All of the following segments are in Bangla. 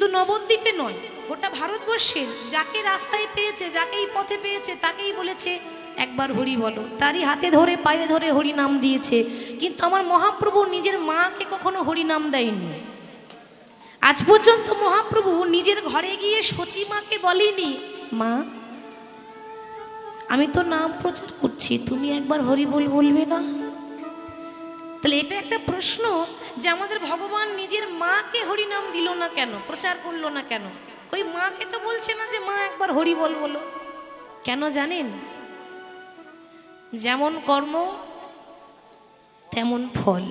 শুধু নবদ্বীপে নয়, গোটা ভারতবর্ষের যাকে রাস্তায় পেয়েছে, যাকেই পথে পেয়েছে, তাকেই বলেছে একবার হরি বলো। তারই হাতে ধরে পায়ে ধরে হরি নাম দিয়েছে। কিন্তু আমার মহাপ্রভু নিজের মাকে কখনো হরি নাম দেয়নি। আজ পর্যন্ত মহাপ্রভু নিজের ঘরে গিয়ে সচী মাকে বলেনি, মা আমি তো নাম প্রচার করছি, তুমি একবার হরি বল বলবে না? তাহলে এটা একটা প্রশ্ন যে আমাদের ভগবান নিজের মাকে হরি নাম দিল না কেন, প্রচার করলো না কেন? ওই মাকে তো বলছে না যে মা একবার হরি বল বলো। কেন জানেন? যেমন কর্ম তেমন ফল।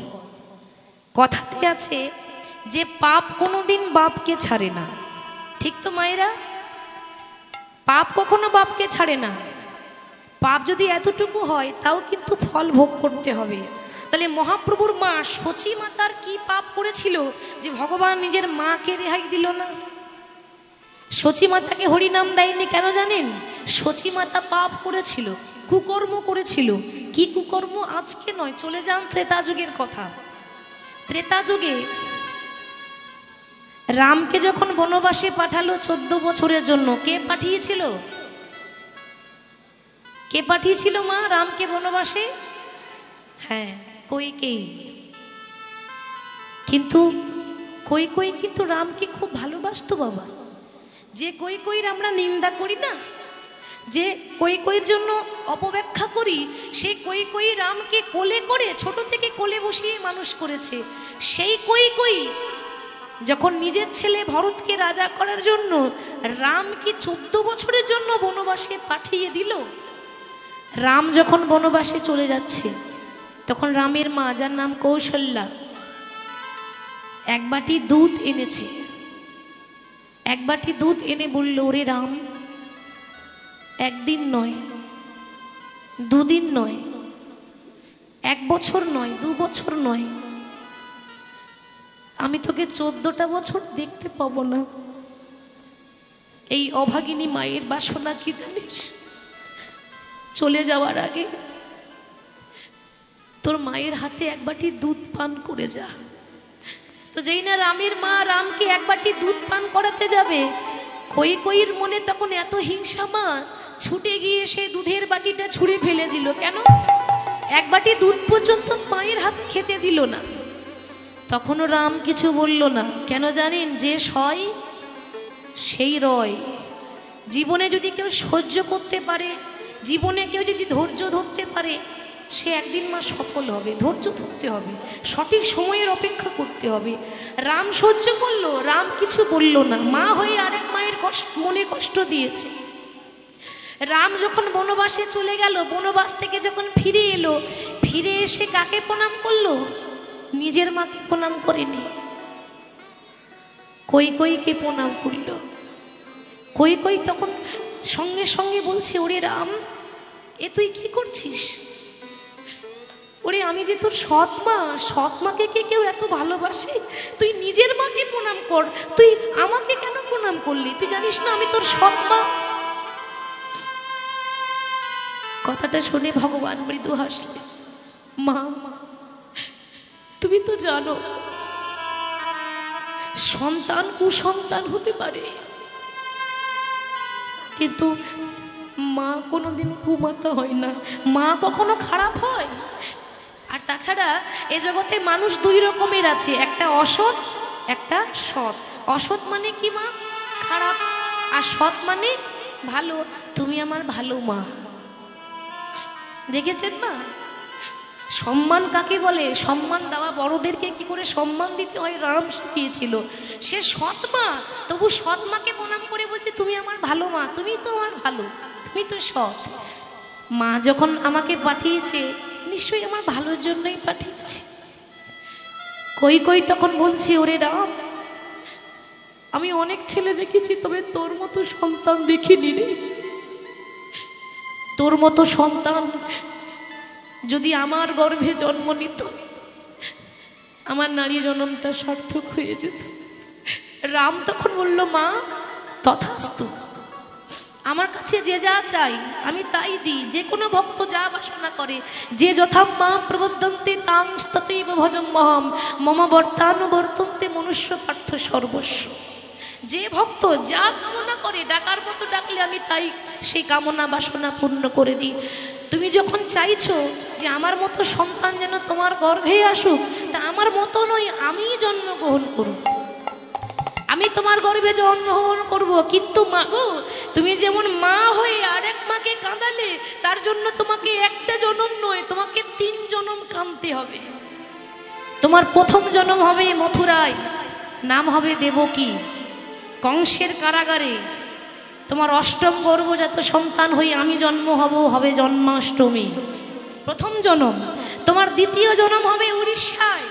কথাতে আছে যে পাপ কোনোদিন বাপকে ছাড়ে না। ঠিক তো মায়েরা? পাপ কখনো বাপকে ছাড়ে না। পাপ যদি এতটুকু হয় তাও কিন্তু ফল ভোগ করতে হবে। তাহলে মহাপ্রভুর মা সচী মাতার কি পাপ করেছিল যে ভগবান নিজের মাকে রেহাই দিল না? সচী মাতাকে হরিনাম দেয়নি কেন জানেন? সচী মাতা পাপ করেছিল, কুকর্ম করেছিল। কি কুকর্ম? আজকে নয়, চলে যান ত্রেতা যুগের কথা। ত্রেতা যুগে রামকে যখন বনবাসে পাঠালো 14 বছরের জন্য, কে পাঠিয়েছিল? কে পাঠিয়েছিল মা রামকে বনবাসে? হ্যাঁ, কইকেই। কিন্তু কই কিন্তু রামকে খুব ভালোবাসতো বাবা। যে কইর আমরা নিন্দা করি না, যে কইর জন্য অপব্যাখ্যা করি, সেই কই রামকে কোলে করে ছোট থেকে কোলে বসিয়ে মানুষ করেছে। সেই কই যখন নিজের ছেলে ভরতকে রাজা করার জন্য রামকে 14 বছরের জন্য বনবাসে পাঠিয়ে দিল। রাম যখন বনবাসে চলে যাচ্ছে তখন রামের মা, যার নাম কৌশল্যা, এক বাটি দুধ এনেছে। এক বাটি দুধ এনে বলল, ওরে রাম, একদিন নয়, দুদিন নয়, 1 বছর নয়, 2 বছর নয়, আমি তোকে 14টা বছর দেখতে পাবো না। এই অভাগিনী মায়ের বাসনা কি জানিস? চলে যাওয়ার আগে তোর মায়ের হাতে এক বাটি দুধ পান করে যা। তো যেই না রামের মা রামকে এক বাটি দুধ পান করাতে যাবে, কইর মনে তখন এত হিংসা, মা ছুটে গিয়ে সেই দুধের বাটিটা ছুঁড়ে ফেলে দিল। কেন? এক বাটি দুধ পর্যন্ত মায়ের হাতে খেতে দিল না। তখনও রাম কিছু বলল না। কেন জানেন? যে সয় সেই রয়। জীবনে যদি কেউ সহ্য করতে পারে, জীবনে কেউ যদি ধৈর্য ধরতে পারে, সে একদিন মা সফল হবে। ধৈর্য ধরতে হবে, সঠিক সময়ের অপেক্ষা করতে হবে। রাম সহ্য করলো, রাম কিছু বলল না। মা হয়ে আরেক মায়ের মনে কষ্ট দিয়েছে। রাম যখন বনবাসে চলে গেল, বনবাস থেকে যখন ফিরে এলো, ফিরে এসে কাকে প্রণাম করলো? নিজের মাকে প্রণাম করেনি, কইকে প্রণাম করল। কই তখন সঙ্গে সঙ্গে বলছে, ওরে রাম, এ তুই কি করছিস? ওরে আমি যে তোর সৎ মা, সৎ মাকে কে কেউ এত ভালোবাসে? তুই নিজের মাকে প্রণাম কর, তুই আমাকে কেন প্রণাম করলি? তুই জানিস না আমি তোর সৎ মা? কথাটা শুনে ভগবান মৃদু হাসলেন। মা, তুমি তো জানো সন্তান কুসন্তান হতে পারে, কিন্তু মা কোনোদিন কুমাতা হয় না। মা কখনো খারাপ হয়? আর তাছাড়া এ জগতে মানুষ 2 রকমের আছে, একটা অসৎ, একটা সৎ। অসৎ মানে কি মা? খারাপ। আর সৎ মানে ভালো। তুমি আমার ভালো মা। দেখেছেন মা? সম্মান কাকে বলে? সম্মান দেওয়া, বড়দেরকে কি করে সম্মান দিতে হয় রাম শিখিয়েছিল। সে সৎ মা, তবু সৎ মাকে প্রণাম করে বলছে, তুমি আমার ভালো মা, তুমি তো আমার ভালো, তুমি তো সৎ। মা যখন আমাকে পাঠিয়েছে নিশ্চয়ই আমার ভালোর জন্যই পাঠিয়েছে। কই তখন বলছি, ওরে রাম, আমি অনেক ছেলে দেখেছি, তবে তোর মতো সন্তান দেখিনি রে। তোর মতো সন্তান যদি আমার গর্ভে জন্ম নিত, আমার নারী জন্মটা সার্থক হয়ে যেত। রাম তখন বলল, মা তথাস্তু, আমার কাছে যে যা চাই আমি তাই দিই। যে কোনো ভক্ত যা বাসনা করে, যে যথা মা প্রবদন্তে তাং ততৈব ভজম মহম মম বর্তানুবর্তন্তে মনুষ্য পার্থ সর্বস্ব। যে ভক্ত যা কামনা করে ডাকার মতো ডাকলে আমি তাই সেই কামনা বাসনা পূর্ণ করে দিই। তুমি যখন চাইছো যে আমার মতো সন্তান যেন তোমার গর্ভে আসুক, তা আমার মতো নয়, আমিই জন্মগ্রহণ করব, আমি তোমার গর্ভে জন্মগ্রহণ করব। কিন্তু মা গো, তুমি যেমন মা হয়ে আরেক মাকে কাঁদালে, তার জন্য তোমাকে একটা জনম নয়, তোমাকে 3 জনম কাঁদতে হবে। তোমার প্রথম জন্ম হবে মথুরায়, নাম হবে দেবকী, কংসের কারাগারে। তোমার অষ্টম গর্ভজাত সন্তান হয়ে আমি জন্ম হব, হবে জন্মাষ্টমী, প্রথম জনম। তোমার দ্বিতীয় জনম হবে উড়িষ্যায়,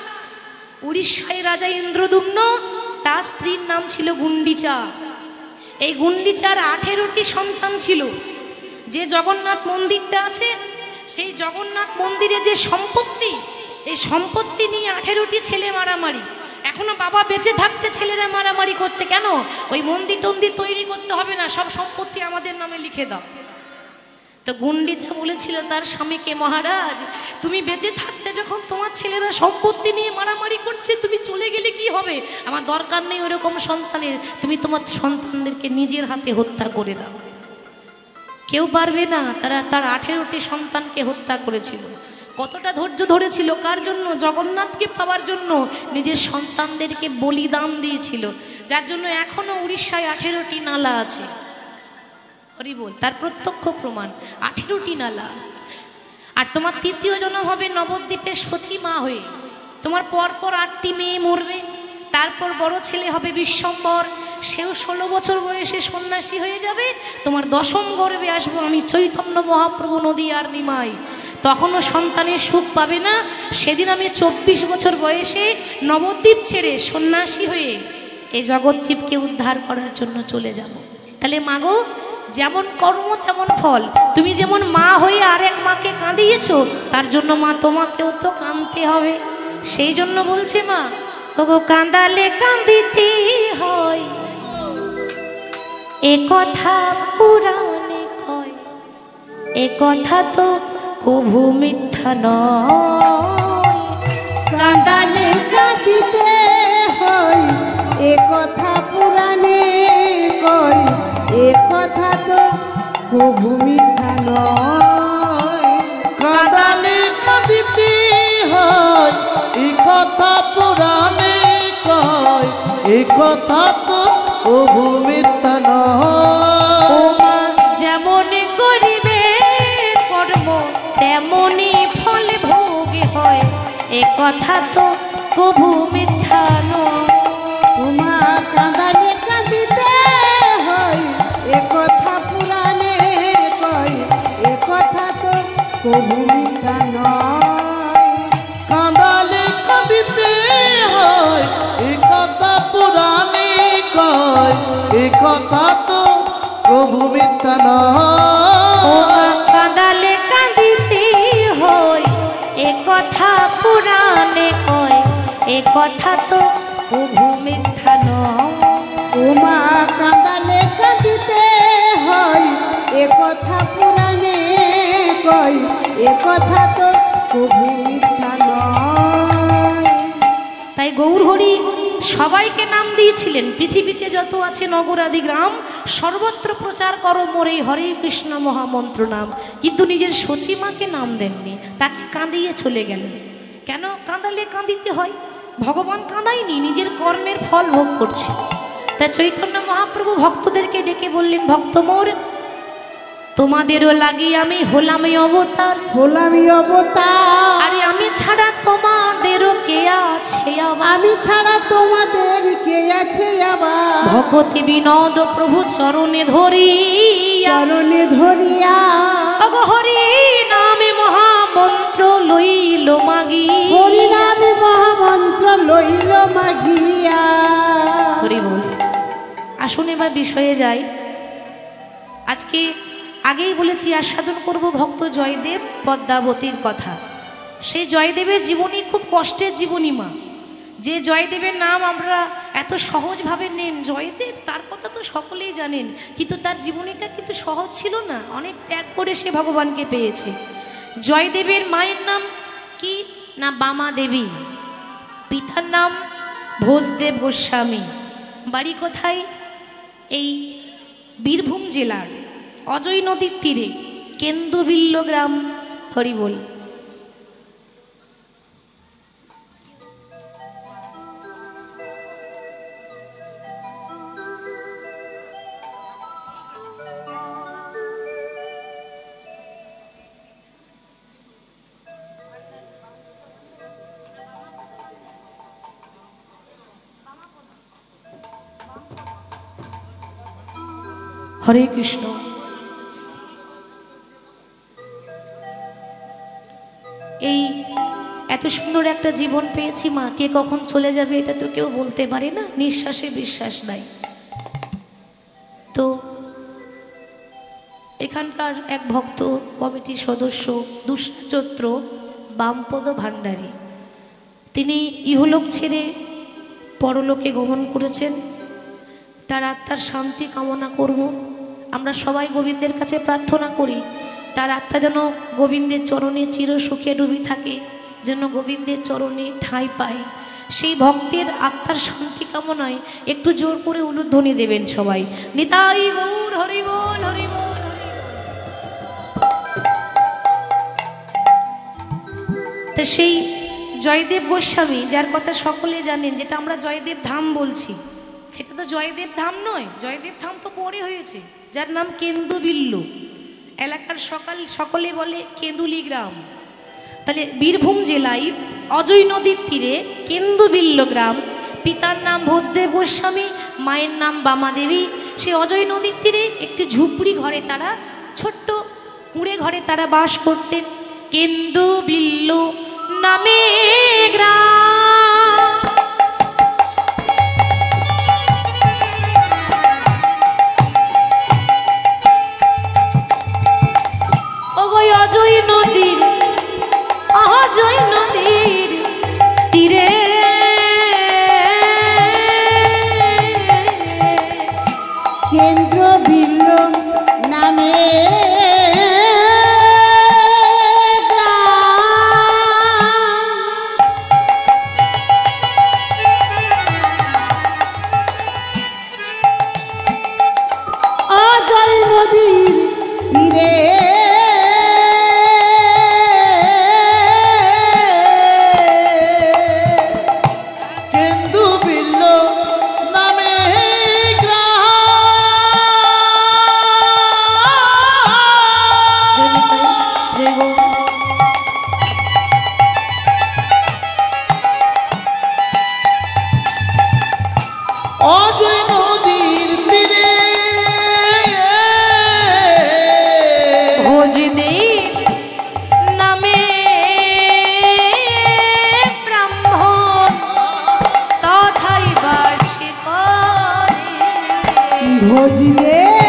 উড়িষ্যায় রাজা ইন্দ্রদুম্ন, তার স্ত্রীর নাম ছিল গুন্ডিচা। এই গুন্ডিচার 18টি সন্তান ছিল। যে জগন্নাথ মন্দিরটা আছে, সেই জগন্নাথ মন্দিরে যে সম্পত্তি, এই সম্পত্তি নিয়ে 18টি ছেলে মারামারি। এখনো বাবা বেঁচে থাকতে ছেলেরা মারামারি করছে, কেন? ওই মন্দির টন্দির তৈরি করতে হবে না, সব সম্পত্তি আমাদের নামে লিখে দাও। তো গুন্ডিচা বলেছিল তার স্বামীকে, মহারাজ তুমি বেঁচে থাকতে যখন তোমার ছেলেরা সম্পত্তি নিয়ে মারামারি করছে, তুমি চলে গেলে কি হবে? আমার দরকার নেই ওরকম সন্তানের, তুমি তোমার সন্তানদেরকে নিজের হাতে হত্যা করে দাও। কেউ পারবে না, তার 18টি সন্তানকে হত্যা করেছিল। কতটা ধৈর্য ধরেছিল, কার জন্য? জগন্নাথকে পাওয়ার জন্য নিজের সন্তানদেরকে বলিদান দিয়েছিল, যার জন্য এখনো উড়িষ্যায় 18টি নালা আছে। হরি বল, তার প্রত্যক্ষ প্রমাণ 18টি নালা। আর তোমার তৃতীয় জন্ম হবে নবদ্বীপের শচী মা হয়ে। তোমার পরপর 8টি মেয়ে মরবে। তারপর বড় ছেলে হবে বিশ্বম্বর, সেও 16 বছর বয়সে সন্ন্যাসী হয়ে যাবে। তোমার 10ম গর্ভে আসবো আমি চৈতন্য মহাপ্রভু নদী আর নিমাই, তখনও সন্তানের সুখ পাবে না। সেদিন আমি 24 বছর বয়সে নবদ্বীপ ছেড়ে সন্ন্যাসী হয়ে এই জগৎজীবকে উদ্ধার করার জন্য চলে যাব। তাহলে মাগো, যেমন কর্ম তেমন ফল। তুমি যেমন মা হয়ে আরেক মাকে কাঁদিয়েছো, তার জন্য মা তোমাকেও তো কাঁদতে হবে। সেই জন্য বলছে মা, ওগো কাঁদালে কাঁদিতে হয়, এ কথা পুরাণে কয়, এ কথা তো কভু মিথ্যা নয়। কাঁদালে কাঁদিতে হয়, এ কথা পুরাণে কয়, এ কথা তো কভু মিথ্যা নয়। কাঁদালে কাঁদিতে হয়, এ কথা পুরাণে কয়, এ কথা তো কভু মিথ্যা নয়। যেমন করিবে কর্ম তেমনি ফল ভোগ হয়, এ কথা তো কভু মিথ্যা নয়। উমা কাঁদালে কাঁদিতে হয়, এ কথা পুরাণে কয়, এ কথা তো কভু মিথ্যা নয়। কাঁদালে কাঁদিতে হয়, এ কথা পুরাণে কয়, এ কথা তো কভু মিথ্যা নয়। কাঁদালে কাঁদিতে হয়, এ কথা পুরাণে কয়, এ কথা তো কভু মিথ্যা নয়। উমা কাঁদালে কাঁদিতে হয়, এ কথা পুরাণে কয়, এ কথা তো কভু মিথ্যা নয়। তাই গৌরহরি সবাইকে নাম দিয়েছিলেন, পৃথিবীতে যত আছে নগরাদি গ্রাম, সর্বত্র প্রচার করো মোর এই হরে কৃষ্ণ মহামন্ত্র নাম। কিন্তু নিজের সচিমাকে নাম দেননি, তাকে কাঁদিয়ে চলে গেলেন। কেন কাঁদালে কাঁদিতে হয়? ভগবান কাঁদায়নি, নিজের কর্মের ফল ভোগ করছে। তা চৈতন্য মহাপ্রভু ভক্তদেরকে ডেকে বললেন, ভক্ত মোর, তোমাদেরও লাগি আমি হলাম অবতার, হলামি অবতার। আরে আমি ছাড়া তোমাদেরও কে আছে আবার? আমি ছাড়া তোমাদের কে আছে আবার? ভগতি বিনোদ প্রভু চরণে ধরি, চরণে ধরিয়া অগো হরি নামে মহামন্ত্র লইল মাগি, হরি নামে মহামন্ত্র লইল মাগিয়া। হরি বল। আসুন এবার বিষয়ে যাই। আজকে আগেই বলেছি আস্বাদন করব ভক্ত জয়দেব পদ্মাবতীর কথা। সেই জয়দেবের জীবনী খুব কষ্টের জীবনী মা। যে জয়দেবের নাম আমরা এত সহজভাবে নেন, জয়দেব তার কথা তো সকলেই জানেন, কিন্তু তার জীবনীটা কিন্তু সহজ ছিল না। অনেক ত্যাগ করে সে ভগবানকে পেয়েছে। জয়দেবের মায়ের নাম কি না বামা দেবী, পিতার নাম ভোজদেব গোস্বামী, বাড়ি কোথায়? এই বীরভূম জেলার অজয় নদীর তীরে কেন্দুবিল্ল গ্রাম। হরি বল। হরে কৃষ্ণ। এই এত সুন্দর একটা জীবন পেয়েছি মা, কে কখন চলে যাবে এটা তো কেউ বলতে পারে না, নিঃশ্বাসে বিশ্বাস নাই। তো এখানকার এক ভক্ত কমিটির সদস্য দুষ্চত্র বামপদ ভান্ডারী, তিনি ইহলোক ছেড়ে পরলোকে গমন করেছেন। তার আত্মার শান্তি কামনা করব। আমরা সবাই গোবিন্দের কাছে প্রার্থনা করি তার আত্মা যেন গোবিন্দের চরণে চির সুখে ডুবি থাকে, যেন গোবিন্দের চরণে ঠাঁই পায়। সেই ভক্তের আত্মার শান্তি কামনায় একটু জোর করে উলুধ্বনি দেবেন সবাই। নিতাই গৌর হরি বল, হরি বল, হরি বল। তো সেই জয়দেব গোস্বামী যার কথা সকলে জানেন, যেটা আমরা জয়দেব ধাম বলছি, সেটা তো জয়দেব ধাম নয়, জয়দেব ধাম তো পরে হয়েছে, যার নাম কেন্দুবিল্ল। এলাকার সকলে বলে কেঁদুলি গ্রাম। তাহলে বীরভূম জেলায় অজয় নদীর তীরে কেন্দুবিল্ল গ্রাম। পিতার নাম ভোজদেব গোস্বামী, মায়ের নাম বামাদেবী। সে অজয় নদীর তীরে একটি ঝুপড়ি ঘরে তারা, ছোট্ট কুঁড়ে ঘরে তারা বাস করতেন। কেন্দুবিল্ল নামে গ্রাম। অজয় নদীর, অজয় নদীর তীরে কেন্দ্রবিল্ল নামে অজয় নদীর তীরে অজয় নদীর তীরে ভোজদেব নামে ব্রাহ্মণ তথাই বাস করে। ভোজদেব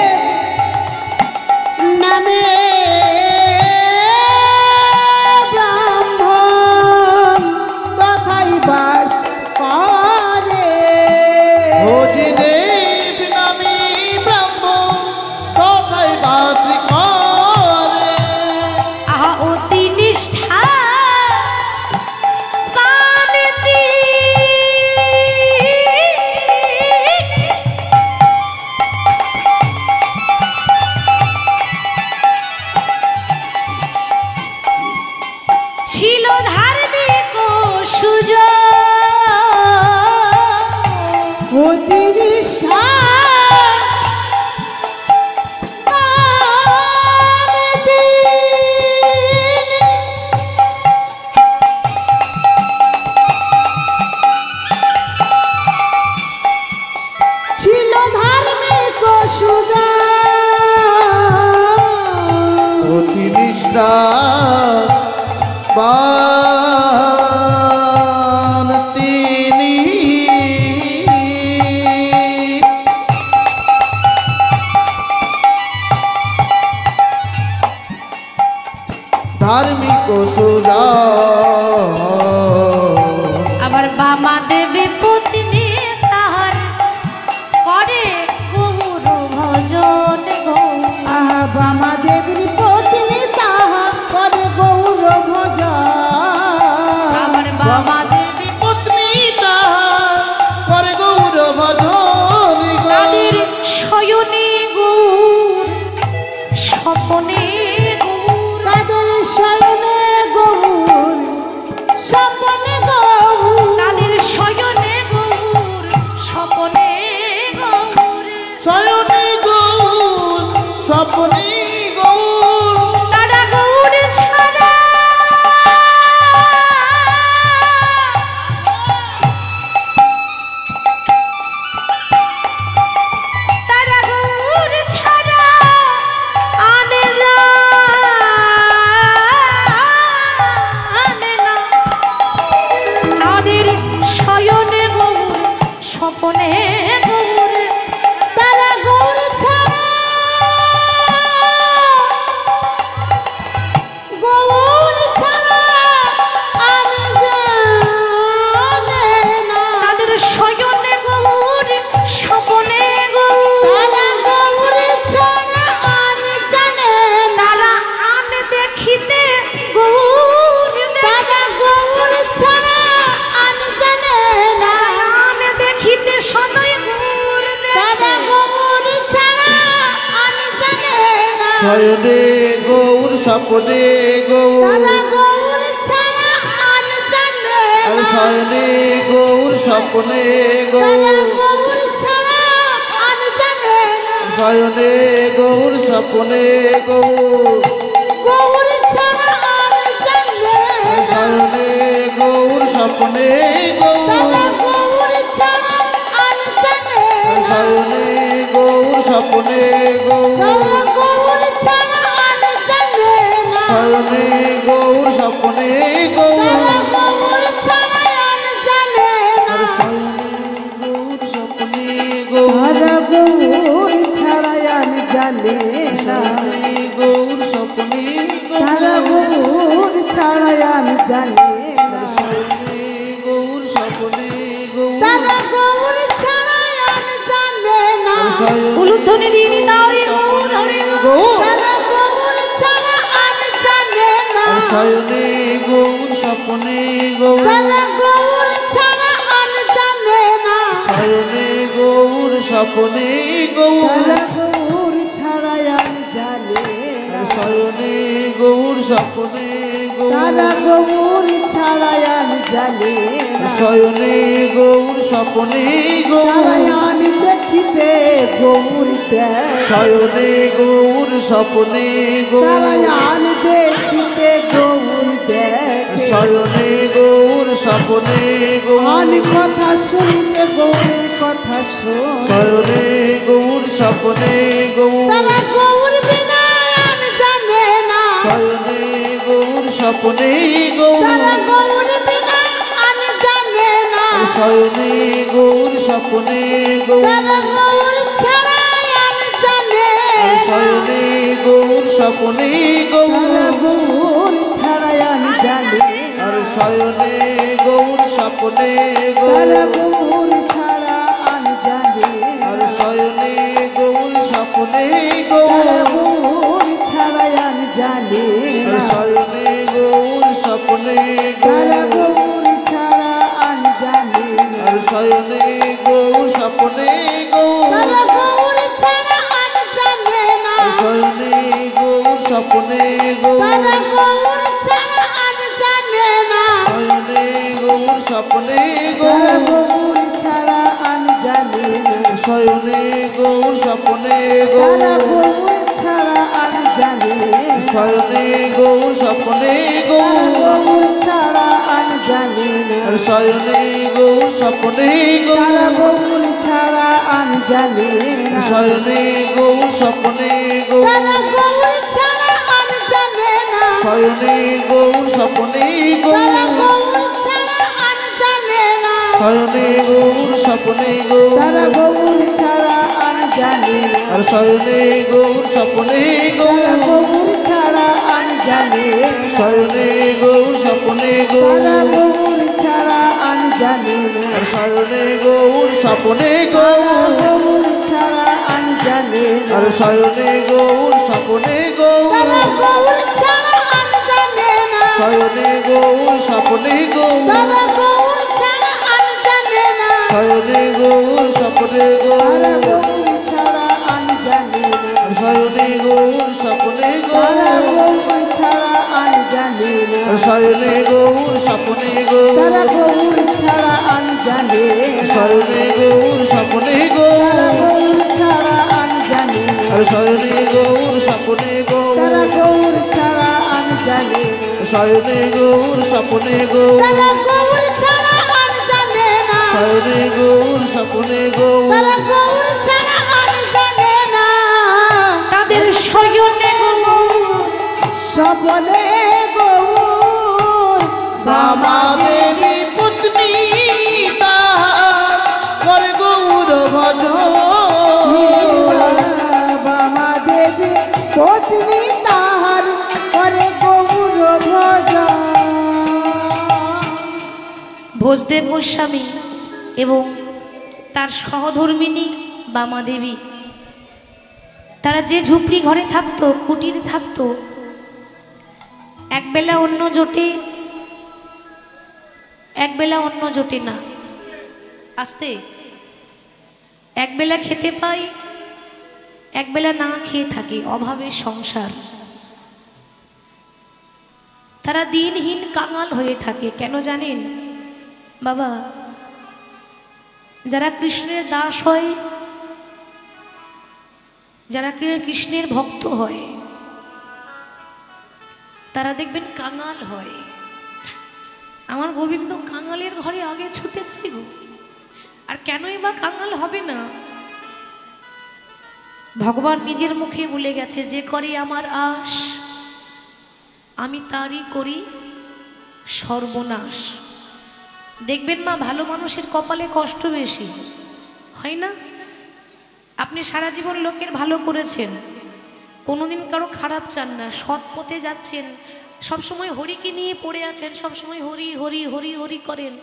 নামে ব্রাহ্মণ তথাই বাস করে। ভোজদেব নামে ব্রাহ্মণ তথায় বাস করে। আহা অতি নিষ্ঠা বানতি ছিল ধার্মিক সুযোগ। অতি নিষ্ঠা বানতি ছিল ধার্মিক সুযোগ। অতি নিষ্ঠা বান তিনি, ধার্মিক সুজা। আবার বামা দেবী পত্নী তাহার করে গৌর ভজন গো। আহা বামা দেবীর পত্নী তাহা করে গৌর ভজন। আবার বামা দেবী পত্নী তাহার করে গৌর ভজন। শয়নে গৌর স্বপ্নে গৌর তারা গৌর ছাড়া তারা গৌর ছাড়া আনে জানে না তাদের শয়নে গৌর স্বপ্নে গৌর তারা গৌর ছাড়া গৌর ছাড়া আর জানে না তাদের শয়নে গৌর স্বপ্নে গৌর তারা গৌর ছাড়া আর জানে না তারা আন দেখিতে গৌর তারা গৌর ছাড়া আর জানে না আন দেখিতে সদয় গৌর তারা গৌর ছাড়া আর জানে না শয়নে গৌর স্বপ্নে গৌর তারা গৌর ছাড়া আর জানে আর না শয়নে গৌর স্বপ্নে গৌর গৌর ছাড়া আর জানে না শয়নে গৌর স্বপ্নে গৌর গৌর ছাড়া আর জানে না শয়নে গৌর স্বপ্নে গৌর তারা গৌর ছাড়া আর জানে না শয়নে গৌর স্বপ্নে গৌর তারা গৌর ছাড়া আর জানে না শয়নে গৌর স্বপ্নে গৌর তারা গৌর ছাড়া আর জানে না আর শয়নে গৌর স্বপ্নে গৌর তারা গৌর ছাড়াই আর জানে না শয়নে গৌর স্বপ্নে তারা গৌর ছাড়াই আর জানে না শয়নে গৌর স্বপ্নে গৌর তারা গৌর ছাড়া আর জানে না শয়নে উলুধ্বনি দিয়ে দাও এই গৌর হরে গৌর তারা গৌর ছাড়া আর জানে না শয়নে গৌর স্বপ্নে গৌর তারা গৌর ছাড়া আর জানে না শয়নে গৌর স্বপ্নে গৌর তারা গৌর ছাড়াই আর জানে না শয়নে গৌর স্বপ্নে গৌর তারা গৌর ছাড়াই আর জানে না শয়নে গৌর স্বপ্নে গৌর তারায়ান দেখিতে গৌর দেখ শয়নে গৌর স্বপ্নে গৌর তারায়ান দেখিতে গৌর দেখ শয়নে গৌর স্বপ্নে গৌর আন কথা শুনতে গৌরের কথা শোন শয়নে গৌর স্বপ্নে গৌর তারা গৌর বিনা আর জানে না শয়নে গৌর স্বপ্নে গৌর তারা গৌর বিনা আর জানে না শয়নে গৌর স্বপ্নে গৌর তারা গৌর ছাড়া আর জানে না শয়নে গৌর স্বপ্নে গৌর তারা গৌর ছাড়ায়ান জানে আর শয়নে গৌর স্বপ্নে তারা গৌর গৌর ছাড়া আন জানে আর শয়নে গৌর স্বপ্নে তারা গৌর গৌর ছাড়ায়ান জানে আর শয়নে গৌর স্বপ্নে তারা গৌর গৌর ছাড়া আন জানে আর শয়নে গৌর স্বপ্নে গৌর তারা গৌর ছাড়া আর জানে না আর শয়নে গৌর স্বপ্নে গৌর তারা গৌর ছাড়া আর জানে না শয়নে গৌর স্বপ্নে তারা গৌর গৌর ছাড়া আন জানে শয়নে গৌর স্বপ্নে তারা গৌর গৌর ছাড়া আন জানে শয়নে গৌর স্বপ্নে তারা গৌর গৌর ছাড়া আন জানে আর শয়নে গৌর স্বপ্নে তারা গৌর গৌর ছাড়া আন জানে শয়নে গৌর স্বপ্নে তারা গৌর গৌর ছাড়া আর জানে না শয়নে গৌর স্বপ্নে তারা গৌর গৌর ছাড়া আর জানে না শয়নে গৌর স্বপ্নে তারা গৌর গৌর ছাড়া আন জানে আর শয়নে গৌর স্বপ্নে তারা গৌর গৌর ছাড়া আন জানে শয়নে গৌর স্বপ্নে তারা গৌর গৌর ছাড়া আন জানে আর শয়নে গৌর স্বপ্নে তারা গৌর গৌর ছাড়া আন জানে আর শয়নে গৌর স্বপ্নে তারা গৌর গৌর ছাড়া আর জানে না শয়নে গৌর স্বপ্নে গৌর তারা গৌর ছাড়া আর জানে না শয়নে গৌর স্বপ্নে তারা গৌর গৌর ছাড়া আন জানে শয়নে গৌর স্বপ্নে তারা গৌর গৌর ছাড়া আন জানে শয়নে গৌর স্বপ্নে তারা গৌর গৌর ছাড়া আন জানে শয়নে গৌর স্বপ্নে তারা গৌর গৌর ছাড়া আর শয়নে গৌর স্বপ্নে তারা গৌর গৌর ছাড়া আমি জানি শয়নে গৌর স্বপ্নে গৌর তারা গৌর ছাড়া আমি জানে না শয়নে গৌর স্বপ্নে গৌর তারা গৌর ছাড়া আমি জানে না তাদের শয়নে গৌর সবলে গৌর বামা দেবী পত্নী তাহার করে গৌর ভজন বামা দেবী পত্নী তাহার করে গৌর ভজন ভোজদেব গোস্বামী এবং তার সহধর্মিণী বামা দেবী তারা যে ঝুপড়ি ঘরে থাকতো, কুটিরে থাকতো, একবেলা অন্য জোটে একবেলা অন্য জোটে না, আসতে একবেলা খেতে পাই, একবেলা না খেয়ে থাকে, অভাবের সংসার। তারা দিনহীন কাঙাল হয়ে থাকে। কেন জানেন বাবা? যারা কৃষ্ণের দাস হয়, যারা কৃষ্ণের ভক্ত হয়, তারা দেখবেন কাঙাল হয়। আমার গোবিন্দ কাঙালের ঘরে আগে ছুটে যায় গো। আর কেনই বা কাঙাল হবে না? ভগবান নিজের মুখে বলে গেছে, যে করে আমার আশ আমি তারই করি সর্বনাশ। দেখবেন মা, ভালো মানুষের কপালে কষ্ট বেশি হয় না? আপনি সারা জীবন লোকের ভালো করেছেন, কোনোদিন কারো খারাপ চান না, সৎ পথে যাচ্ছেন, সবসময় হরিকে নিয়ে পড়ে আছেন, সবসময় হরি হরি হরি হরি করেন।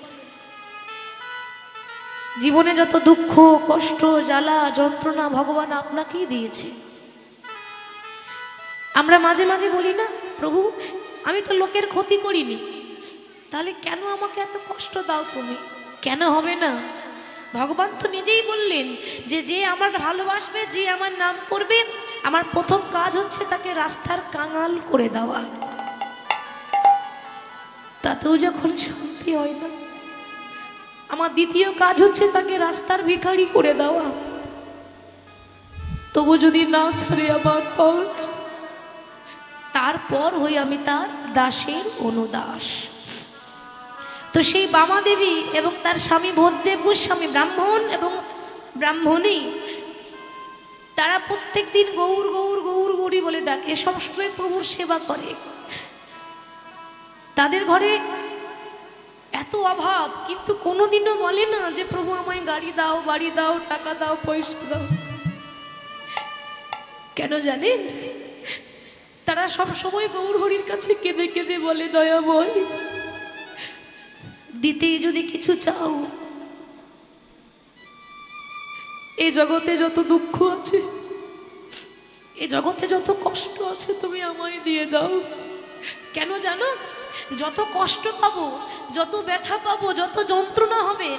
জীবনে যত দুঃখ কষ্ট জ্বালা যন্ত্রণা ভগবান আপনাকেই দিয়েছে। আমরা মাঝে মাঝে বলি না, প্রভু আমি তো লোকের ক্ষতি করিনি, তাহলে কেন আমাকে এত কষ্ট দাও তুমি? কেন হবে না? ভগবান তো নিজেই বললেন যে যে আমার ভালোবাসবে, যে আমার নাম করবে, আমার প্রথম কাজ হচ্ছে তাকে রাস্তার কাঙাল করে দেওয়া। তাতেও যখন শান্তি হয় না, আমার দ্বিতীয় কাজ হচ্ছে তাকে রাস্তার ভিখারি করে দেওয়া। তবু যদি না ছাড়ে আমার পথ, তারপর হই আমি তার দাসের অনুদাস। তো সেই বামা দেবী এবং তার স্বামী ভোজদেব গোস্বামী, ব্রাহ্মণ এবং ব্রাহ্মণী, তারা প্রত্যেক দিন গৌর গৌর গৌর গৌরী বলে ডাকে, সবসময় প্রভুর সেবা করে। তাদের ঘরে এত অভাব, কিন্তু কোনোদিনও বলে না যে প্রভু আমায় গাড়ি দাও, বাড়ি দাও, টাকা দাও, পয়সা দাও। কেন জানেন? তারা সব সময় গৌর হরির কাছে কেঁদে কেঁদে বলে, দয়াময় দিতেই যদি কিছু চাও, এই জগতে যত দুঃখ আছে, এই জগতে যত কষ্ট আছে, তুমি আমায় দিয়ে দাও। কেন জানো? যত কষ্ট পাবো, যত ব্যথা পাবো, যত যন্ত্রণা হবে,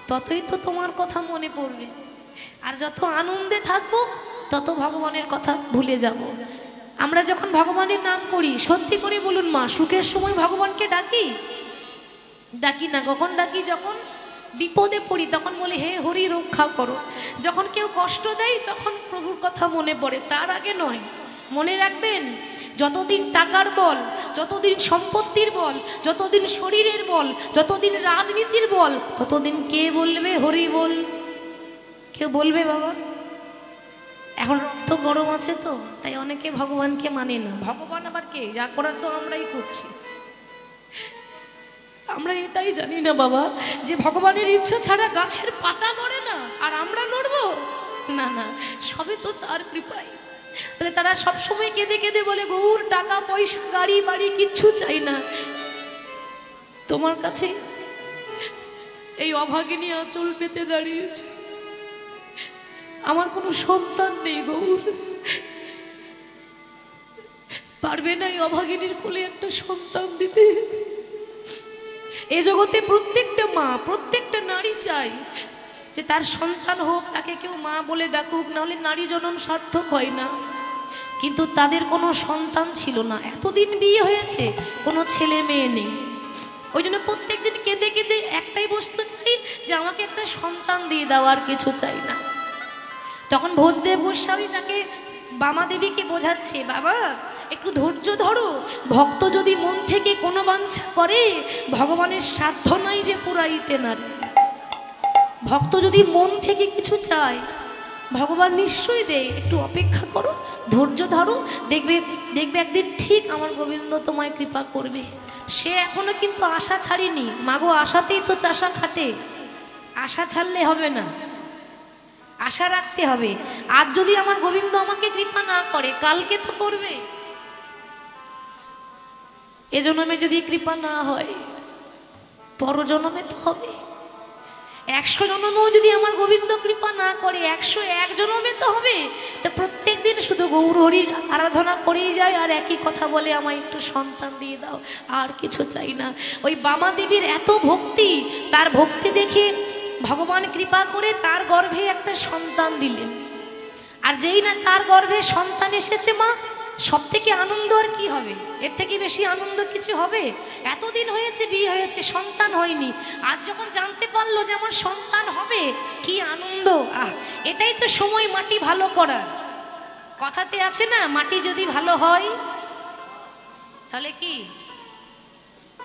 ততই তো তোমার কথা মনে পড়বে। আর যত আনন্দে থাকবো, তত ভগবানের কথা ভুলে যাব। আমরা যখন ভগবানের নাম করি, সত্যি করে বলুন মা, সুখের সময় ভগবানকে ডাকি? ডাকি না। কখন ডাকি? যখন বিপদে পড়ি, তখন বলি হে হরি রক্ষা করো। যখন কেউ কষ্ট দেয়, তখন প্রভুর কথা মনে পড়ে, তার আগে নয়। মনে রাখবেন, যতদিন টাকার বল, যতদিন সম্পত্তির বল, যতদিন শরীরের বল, যতদিন রাজনীতির বল, ততদিন কে বলবে হরি বল? কেউ বলবে বাবা? এখন রক্ত গরম আছে তো, তাই অনেকে ভগবানকে মানে না। ভগবান আবার কে? যা করার তো আমরাই করছি। আমরা এটাই জানি না বাবা, যে ভগবানের ইচ্ছা ছাড়া গাছের পাতা নড়ে না, আর আমরা নড়বো না? না, সবে তো তার কৃপায়। তাহলে তারা সবসময় কেঁদে কেঁদে বলে, গৌর টাকা পয়সা গাড়ি বাড়ি কিচ্ছু চাই না, তোমার কাছে এই অভাগিনী আঁচল পেতে দাঁড়িয়েছে। আমার কোনো সন্তান নেই গৌর, পারবে না এই অভাগিনীর কোলে একটা সন্তান দিতে? এ জগতে প্রত্যেকটা মা, প্রত্যেকটা নারী চায় যে তার সন্তান হোক, তাকে কেউ মা বলে ডাকুক, নাহলে নারী জনম সার্থক হয় না। কিন্তু তাদের কোনো সন্তান ছিল না, এতদিন বিয়ে হয়েছে, কোনো ছেলে মেয়ে নেই। ওই জন্য প্রত্যেক দিন কেঁদে কেঁদে একটাই বস্তু চাই, যে আমাকে একটা সন্তান দিয়ে দাও, আর কিছু চাই না। তখন ভোজদেব গোস্বামী তাকে বামা দেবীকে বোঝাচ্ছে, বাবা একটু ধৈর্য ধরো, ভক্ত যদি মন থেকে কোনো বাঞ্ছা করে ভগবানের সাধ্য নাই যে পুরাইতে নারে। ভক্ত যদি মন থেকে কিছু চায় ভগবান নিশ্চয়ই দেয়, একটু অপেক্ষা করো, ধৈর্য ধরো, দেখবে দেখবে একদিন ঠিক আমার গোবিন্দ তোমায় কৃপা করবে। সে এখনো কিন্তু আশা ছাড়িনি, মাগো আশাতেই তো চাষা খাটে, আশা ছাড়লে হবে না, আশা রাখতে হবে। আজ যদি আমার গোবিন্দ আমাকে কৃপা না করে কালকে তো করবে, এ জন্মে যদি কৃপা না হয় পরজন্মে তো হবে। 100 জন্মেও যদি আমার গোবিন্দ কৃপা না করে 101 জন্মে তো হবে। তো প্রত্যেক দিন শুধু গৌর হরির আরাধনা করেই যায় আর একই কথা বলে, আমায় একটু সন্তান দিয়ে দাও, আর কিছু চাই না। ওই বামা দেবীর এত ভক্তি, তার ভক্তি দেখে ভগবান কৃপা করে তার গর্ভে একটা সন্তান দিলেন। আর যেই না তার গর্ভে সন্তান এসেছে মা, সব থেকে আনন্দ আর কি হবে? এর থেকে বেশি আনন্দ কিছু হবে? এতদিন হয়েছে বিয়ে হয়েছে, সন্তান হয়নি, আজ যখন জানতে পারলো যে আমার সন্তান হবে, কি আনন্দ! এটাই তো সময় মাটি ভালো করার। কথাতে আছে না, মাটি যদি ভালো হয় তাহলে কি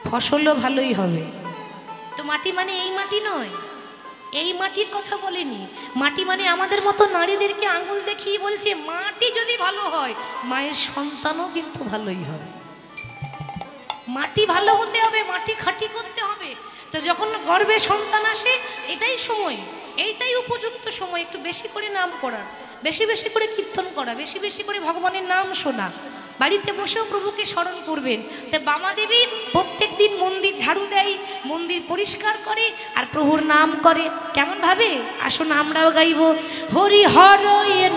ফসলও ভালোই হবে। তো মাটি মানে এই মাটি নয়, এই মাটির কথা বলেনি। মাটি মানে আমাদের মতো নারীদেরকে আঙুল দেখিয়ে বলছে মাটি যদি ভালো হয় মায়ের সন্তানও কিন্তু ভালোই হবে। মাটি ভালো হতে হবে, মাটি খাঁটি করতে হবে। তো যখন গর্ভে সন্তান আসে এটাই সময়, এইটাই উপযুক্ত সময় একটু বেশি করে নাম করার, বেশি বেশি করে কীর্তন করা, বেশি বেশি করে ভগবানের নাম শোনা, বাড়িতে বসেও প্রভুকে স্মরণ করবেন। তো বামা দেবী প্রত্যেক দিন মন্দির ঝাড়ু দেয়, মন্দির পরিষ্কার করে আর প্রভুর নাম করে। কেমন ভাবে? আসুন আমরাও গাইব, হরি হর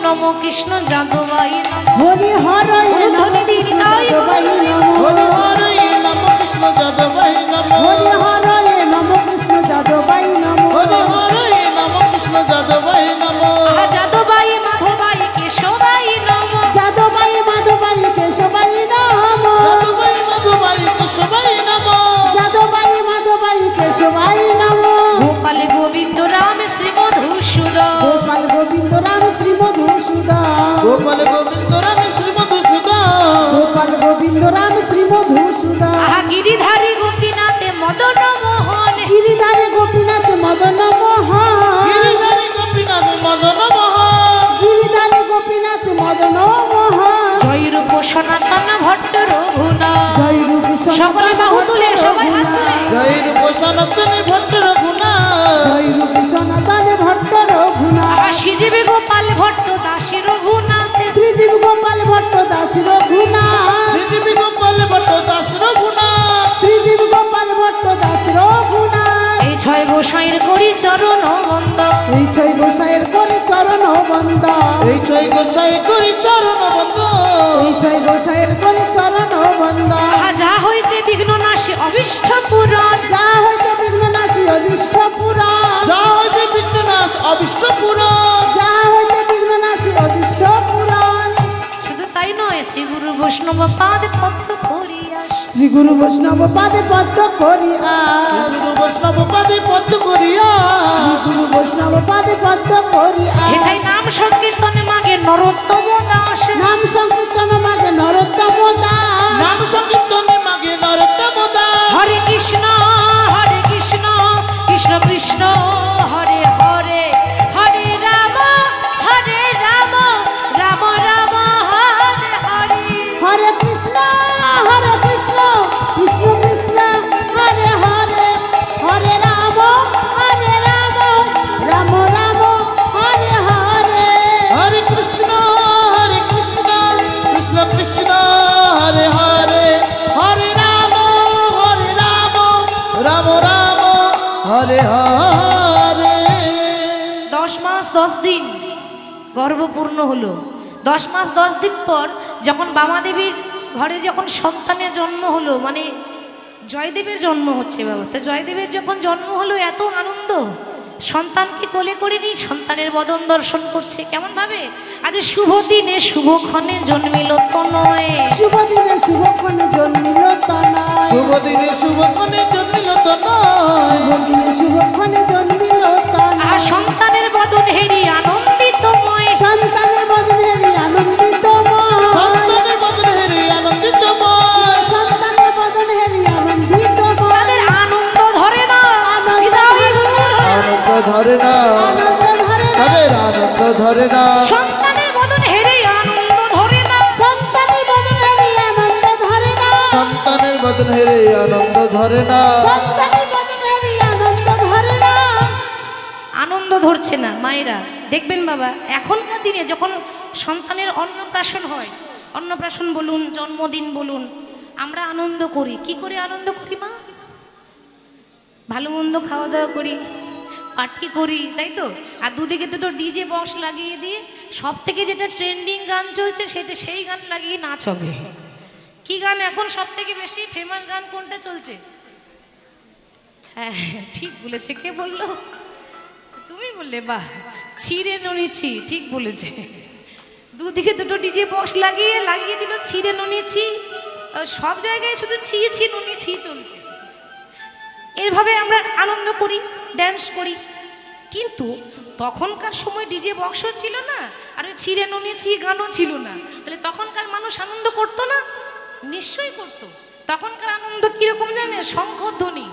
নম কৃষ্ণ যাদবাই হরি হর নম কৃষ্ণ যাদবাই নম হরি হরি নম কৃষ্ণ যাদবাই নম হরি হর নম কৃষ্ণ যাদবাই নম হরি হরি নম কৃষ্ণ যাদবাই নম যাদবাই মাধবাই কেশবাই নম যাদবাই মাধবাই কেশবাই নম যাদবাই মাধবাই কেশবাই নম যাদবাই মাধবাই কেশবাই নম গোপাল গোবিন্দ রাম শ্রী মধুসূদন গোপাল গোবিন্দ রাম শ্রী মধুসূদন গোপাল গোবিন্দ রাম শ্রী মধুসূদন গোপাল গোবিন্দ রাম শ্রী মধুসূদন গিরিধারী গোপীনাথে মদন মোহন গিরিধারী গোপীনাথ মদন মোহন গিরিধারী গোপীনাথ মদন মোহন গিরিধারী গোপীনাথ মদন মোহন জয়রূপ সনাতন ভট্ট রঘুনাথ। জয় রূপ সকলে বাহু তুলে, সবাই হাত তুলে। জয় রূপ সনাতনী ভট্ট রঘুনাথ জয় রূপ সনাতন ভট্ট রঘুনাথ শ্রীজীবী গোপাল ভট্ট দাসী রঘুনাথ শ্রীজীব গোপাল ভট্ট দাস রঘুনাথ শ্রীদেবী গোপাল ভট্ট দাস রঘুনাথ শ্রীজীব গোপাল ভট্ট দাস রঘুনাথ এই 6 গোসাইয়ের করি চরণ বন্দ এই ছয় গোসাইয়ের করে চরণ বন্দ এই ছয় গোসাই করি চরণ বন্ধ এই ছয় গোসাইয়ের করে চরণ বন্দ যা হইতে বিঘ্ন নাশী অবিষ্ট পুরাণ যা হইতে বিঘ্ন নাশী অদিষ্ট পুরাণ যা হইতে বিঘ্ননাশ অবিষ্ট পুরাণ যা হইতে বিঘ্ন নাশী অদিষ্ট পুরাণ শুধু তাই নয়, শ্রী গুরু বৈষ্ণব পাদ পদ্ম করিয়াস শ্রী গুরু বৈষ্ণব পাদে পদ্ম করিয়াস গুরু বৈষ্ণব পাদে পদ্ম করিয়া শ্রী গুরু বৈষ্ণব পাদে পদ্ম করিয়াস হেথাই নাম সংকীর্তনে মাগে নরোত্তম দাস নাম সংকীর্তন মাগে নরোত্তম দাস নাম সংকীর্তনে মাগে নরোত্তম দাস হরে কৃষ্ণ কৃষ্ণ কৃষ্ণ হরে হরে হরে রাম রাম রাম হরে হরে হরে কৃষ্ণ কৃষ্ণ কৃষ্ণ হরে হরে হরে রাম রাম রাম হরে হরে হরে কৃষ্ণ কৃষ্ণ কৃষ্ণ হরে হরে হরে রাম রাম রাম হরে হরে 10 মাস 10 দিন গর্ভপূর্ণ হলো। 10 মাস 10 দিন পর যখন বামাদেবীর ঘরে যখন সন্তানের জন্ম হলো, মানে জয়দেবের জন্ম হচ্ছে বাবা, তো জয়দেবের যখন জন্ম হলো এত আনন্দ, সন্তানকে কোলে করে নিয়ে সন্তানের বদন দর্শন করছে। কেমন ভাবে? আজ শুভ দিনে শুভক্ষণে জন্মিল তনয়, শুভ দিনে শুভক্ষণে জন্মিল তনয় শুভ দিনে শুভক্ষণে জন্মিল তনয় শুভ দিনে শুভক্ষণে জন্মিল তনয় আর সন্তানের বদন হেরি আনন্দিতময়, ধরে না সন্তানের বদন হেরে আনন্দ ধরে না সন্তানের বদন হেরে আনন্দ ধরে না সন্তানের বদন হেরে আনন্দ ধরে না সন্তানের বদন হেরে আনন্দ ধরে না। আনন্দ ধরছে না মায়েরা। দেখবেন বাবা, এখনকার দিনে যখন সন্তানের অন্নপ্রাশন হয়, অন্নপ্রাশন বলুন, জন্মদিন বলুন, আমরা আনন্দ করি। কি করে আনন্দ করি মা? ভালো মন্দ খাওয়া দাওয়া করি, পার্টি করি, তাই তো? আর দুদিকে দুটো ডিজে বক্স লাগিয়ে দিয়ে সব থেকে যেটা ট্রেন্ডিং গান চলছে সেটা সেই গান লাগিয়ে নাচ হবে। কি গান এখন সব থেকে বেশি ফেমাস গান কোনটা চলছে? হ্যাঁ ঠিক বলেছে। কে বললো? তুমি বললে। বাহ, ছিঁড়ে নড়েছি, ঠিক বলেছে। দুদিকে দুটো ডিজে বক্স লাগিয়ে দিল, ছিঁড়ে নড়েছি। সব জায়গায় শুধু ছিঁড়েছি নড়েছি চলছে। এভাবে আমরা আনন্দ করি, ড্যান্স করি। কিন্তু তখনকার সময় ডিজে বক্সও ছিল না, আর ওই ছিঁড়ে নড়েছি গানও ছিল না। তাহলে তখনকার মানুষ আনন্দ করতো না? নিশ্চয়ই করতো। তখনকার আনন্দ কিরকম জানে? শঙ্খধ্বনি,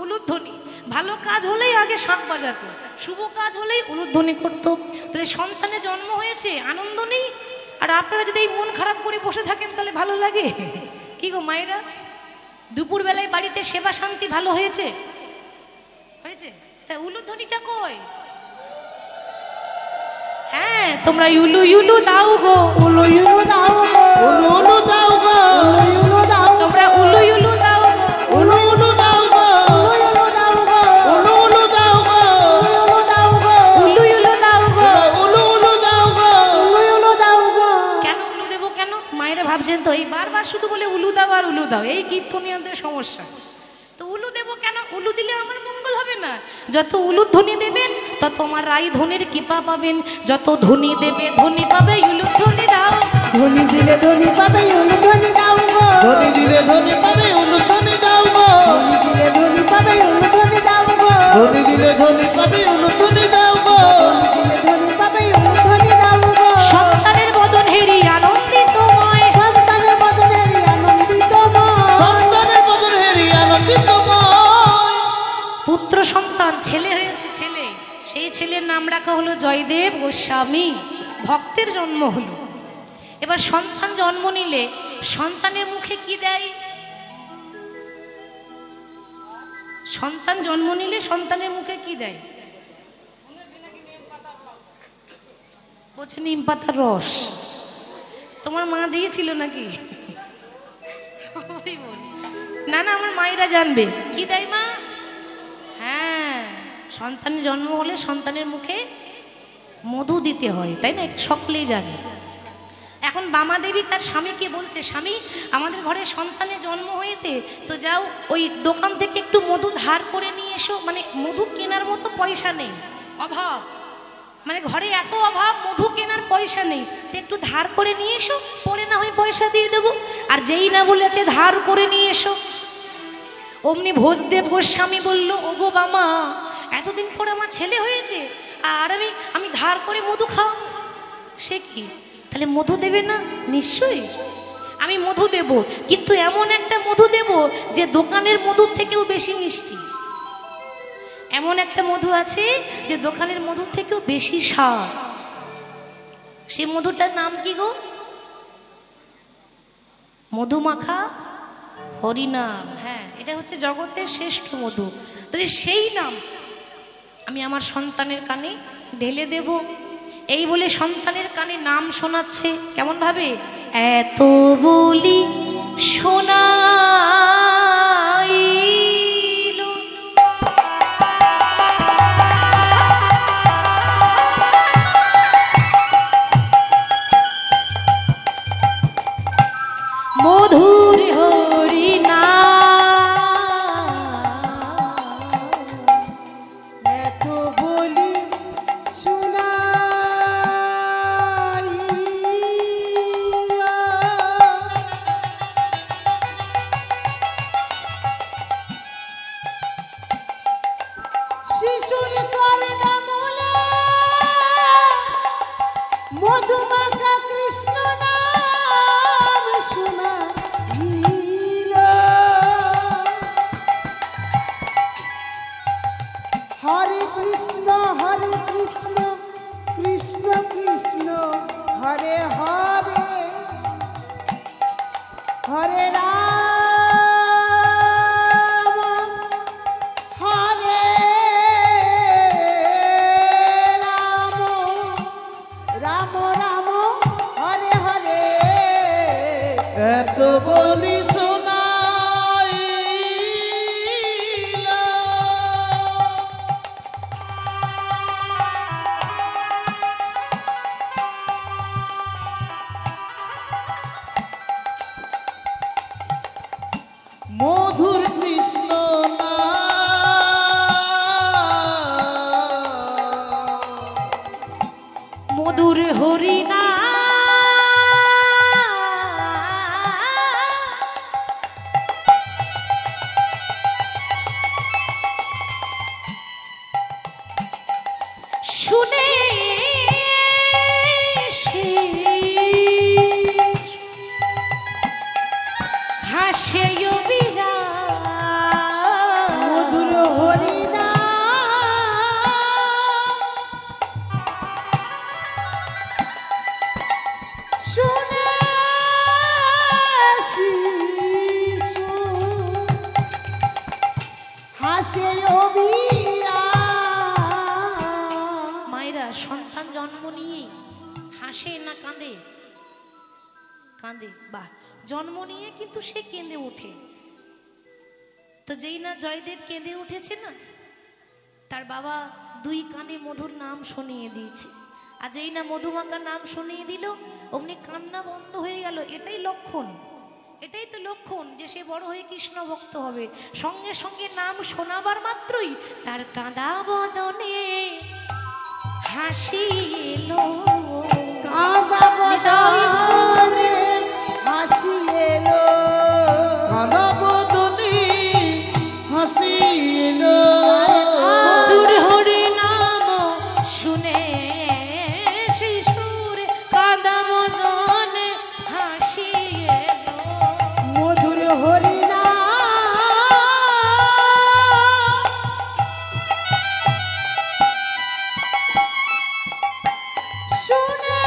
উলুধ্বনি। ভালো কাজ হলেই আগে শাঁখ বাজাতো, শুভ কাজ হলেই উলুধ্বনি করতো। তাহলে সন্তানের জন্ম হয়েছে, আনন্দ নেই? আর আপনারা যদি এই মন খারাপ করে বসে থাকেন তাহলে ভালো লাগে? কি গো মায়েরা, দুপুরবেলায় বাড়িতে সেবা শান্তি ভালো হয়েছে? হয়েছে? তা উলুধ্বনিটা কই? হ্যাঁ, তোমরা ইউলু ইউলু দাও গো, উলু ইউলু দাও গো, উলু উলু দাও গো উলু ইউলু দাও গো, তোমরা উলু ইউলু দাও গো, উলু উলু দাও গো উলু ইউলু দাও গো, উলু উলু দাও গো উলু দাও গো, উলু ইউলু দাও গো। উলু উলু দাও গো উলু ইউলু দাও গো। কেন উলু দেবো কেন? মায়েরা ভাবছেন তো এই বারবার শুধু বলে উলু দাও আর উলু দাও, এই কীর্তনীয়দের সমস্যা। তো উলু দেবো কেন? উলু দিলে আমার মঙ্গল হবে না? যত উলুধ্বনি দেবেন তত আমার রাই ধনির কৃপা পাবেন। যত ধ্বনি দেবে ধ্বনি পাবে, উলুধ্বনি দাও। ধনী দিলে ধনী পাবে, উলু ধনী দাও গো, ধনি দিলে ধনি পাবে উলু ধনি দাও গো ধনী দিলে ধনী পাবে, উলু ধনী দাও গো, ধনি দিলে ধনি পাবে উলু ধনি দাও গো দিলে ধনী পাবে, উলু ধনী দাও গো। সন্তানের বদন হেরি আনন্দিতময়, সন্তানের বদন হেরে আনন্দিতময়, সন্তানের বদন হেরি আনন্দিতময়। পুত্র সন্তান ছেলে হয়েছে, ছেলে। সেই ছেলের নাম রাখা হলো জয়দেব গোস্বামী। ভক্তের জন্ম হলো। এবার সন্তান জন্ম নিলে সন্তানের মুখে কি দেয়? সন্তান জন্ম নিলে সন্তানের মুখে কি দেয়? বলছে নিম পাতার রস। তোমার মা দিয়েছিল নাকি? না না, আমার মায়েরা জানবে কি দেয় মা। হ্যাঁ, সন্তানের জন্ম হলে সন্তানের মুখে মধু দিতে হয়, তাই না? এটা সকলেই জানে। এখন বামা দেবী তার স্বামীকে বলছে, স্বামী আমাদের ঘরে সন্তানের জন্ম হয়েছে, তো যাও ওই দোকান থেকে একটু মধু ধার করে নিয়ে এসো। মানে মধু কেনার মতো পয়সা নেই, অভাব। মানে ঘরে এত অভাব, মধু কেনার পয়সা নেই, তো একটু ধার করে নিয়ে এসো, পরে না হয় পয়সা দিয়ে দেবো। আর যেই না বলেছে ধার করে নিয়ে এসো, অমনি ভোজদেব গোস্বামী বলল, ওগো বামা, এতদিন পরে আমার ছেলে হয়েছে আর আমি ধার করে মধু খাও? সে কি? তাহলে মধু দেবে না? নিশ্চয়ই আমি মধু দেব, কিন্তু এমন একটা মধু দেব যে দোকানের মধুর থেকেও বেশি মিষ্টি। এমন একটা মধু আছে যে দোকানের মধুর থেকেও বেশি স্বাদ। সেই মধুটার নাম কি গো? মধুমাখা হরিনাম। হ্যাঁ, এটা হচ্ছে জগতের শ্রেষ্ঠ মধু। তাহলে সেই নাম আমি আমার সন্তানের কানে ঢেলে দেব। এই বলে সন্তানের কানে নাম শোনাচ্ছে। কেমন ভাবে? এত বলি শোনাইল মধুর হরিনাম, এত বলি শোনাইলা, শিশুর কর্ণমূলে মধুমাখা কৃষ্ণ নাম শোনাইলা। হরে কৃষ্ণ কৃষ্ণ কৃষ্ণ রাম হরে হরে। এত বলি শোনাইলা মধুর কৃষ্ণ মধুর হরিনা শুনে হাসে মধুর হরিনা শুনে শিশু হাসে অবিরা। মায়েরা সন্তান জন্ম নিয়ে হাসে না কাঁদে? কাঁদে। বাহ, জন্ম নিয়ে কিন্তু সে কেঁদে ওঠে। তো যেই না জয়দেব কেঁদে উঠেছে না, তার বাবা দুই কানে মধুর নাম শুনিয়ে দিয়েছে। আর যেই না মধুমাকার নাম শুনিয়ে দিল, অমনি কান্না বন্ধ হয়ে গেল। এটাই লক্ষণ, এটাই তো লক্ষণ যে সে বড় হয়ে কৃষ্ণ ভক্ত হবে। সঙ্গে সঙ্গে নাম শোনাবার মাত্রই তার কাঁদা বদনে হাসি এলো। কাঁদা বদনে হাসি এলো। কাঁদা বদনে হাসি এলো। মধুর হরি নাম শুনে শিশুর কাঁদা বদনে হাসি এলো। মধুর হরিনা শুনে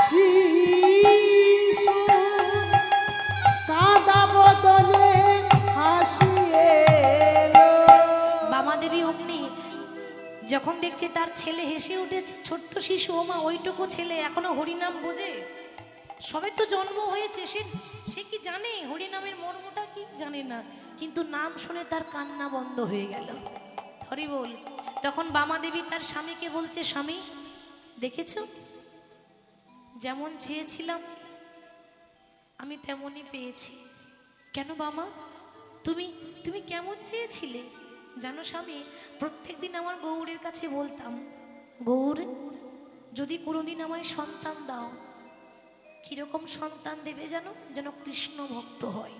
শিশু কাঁদা বদনে হাসি এলো। বামা দেবী অগ্নি যখন দেখছে তার ছেলে হেসে উঠেছে, ছোট্ট শিশু, ওমা ওইটুকু ছেলে এখনো হরিনাম বোঝে? সবে তো জন্ম হয়েছে, সে কি জানে হরিনামের মর্মটা কি? জানে না। কিন্তু নাম শুনে তার কান্না বন্ধ হয়ে গেল। হরি বল। তখন বামা দেবী তার স্বামীকে বলছে, স্বামী দেখেছো, যেমন চেয়েছিলাম আমি তেমনই পেয়েছি। কেন বামা, তুমি তুমি কেমন চেয়েছিলে? জানো স্বামী, প্রত্যেক দিন আমার গৌরের কাছে বলতাম, গৌর যদি কোনোদিন আমায় সন্তান দাও। কিরকম সন্তান দেবে জানো? যেন কৃষ্ণ ভক্ত হয়।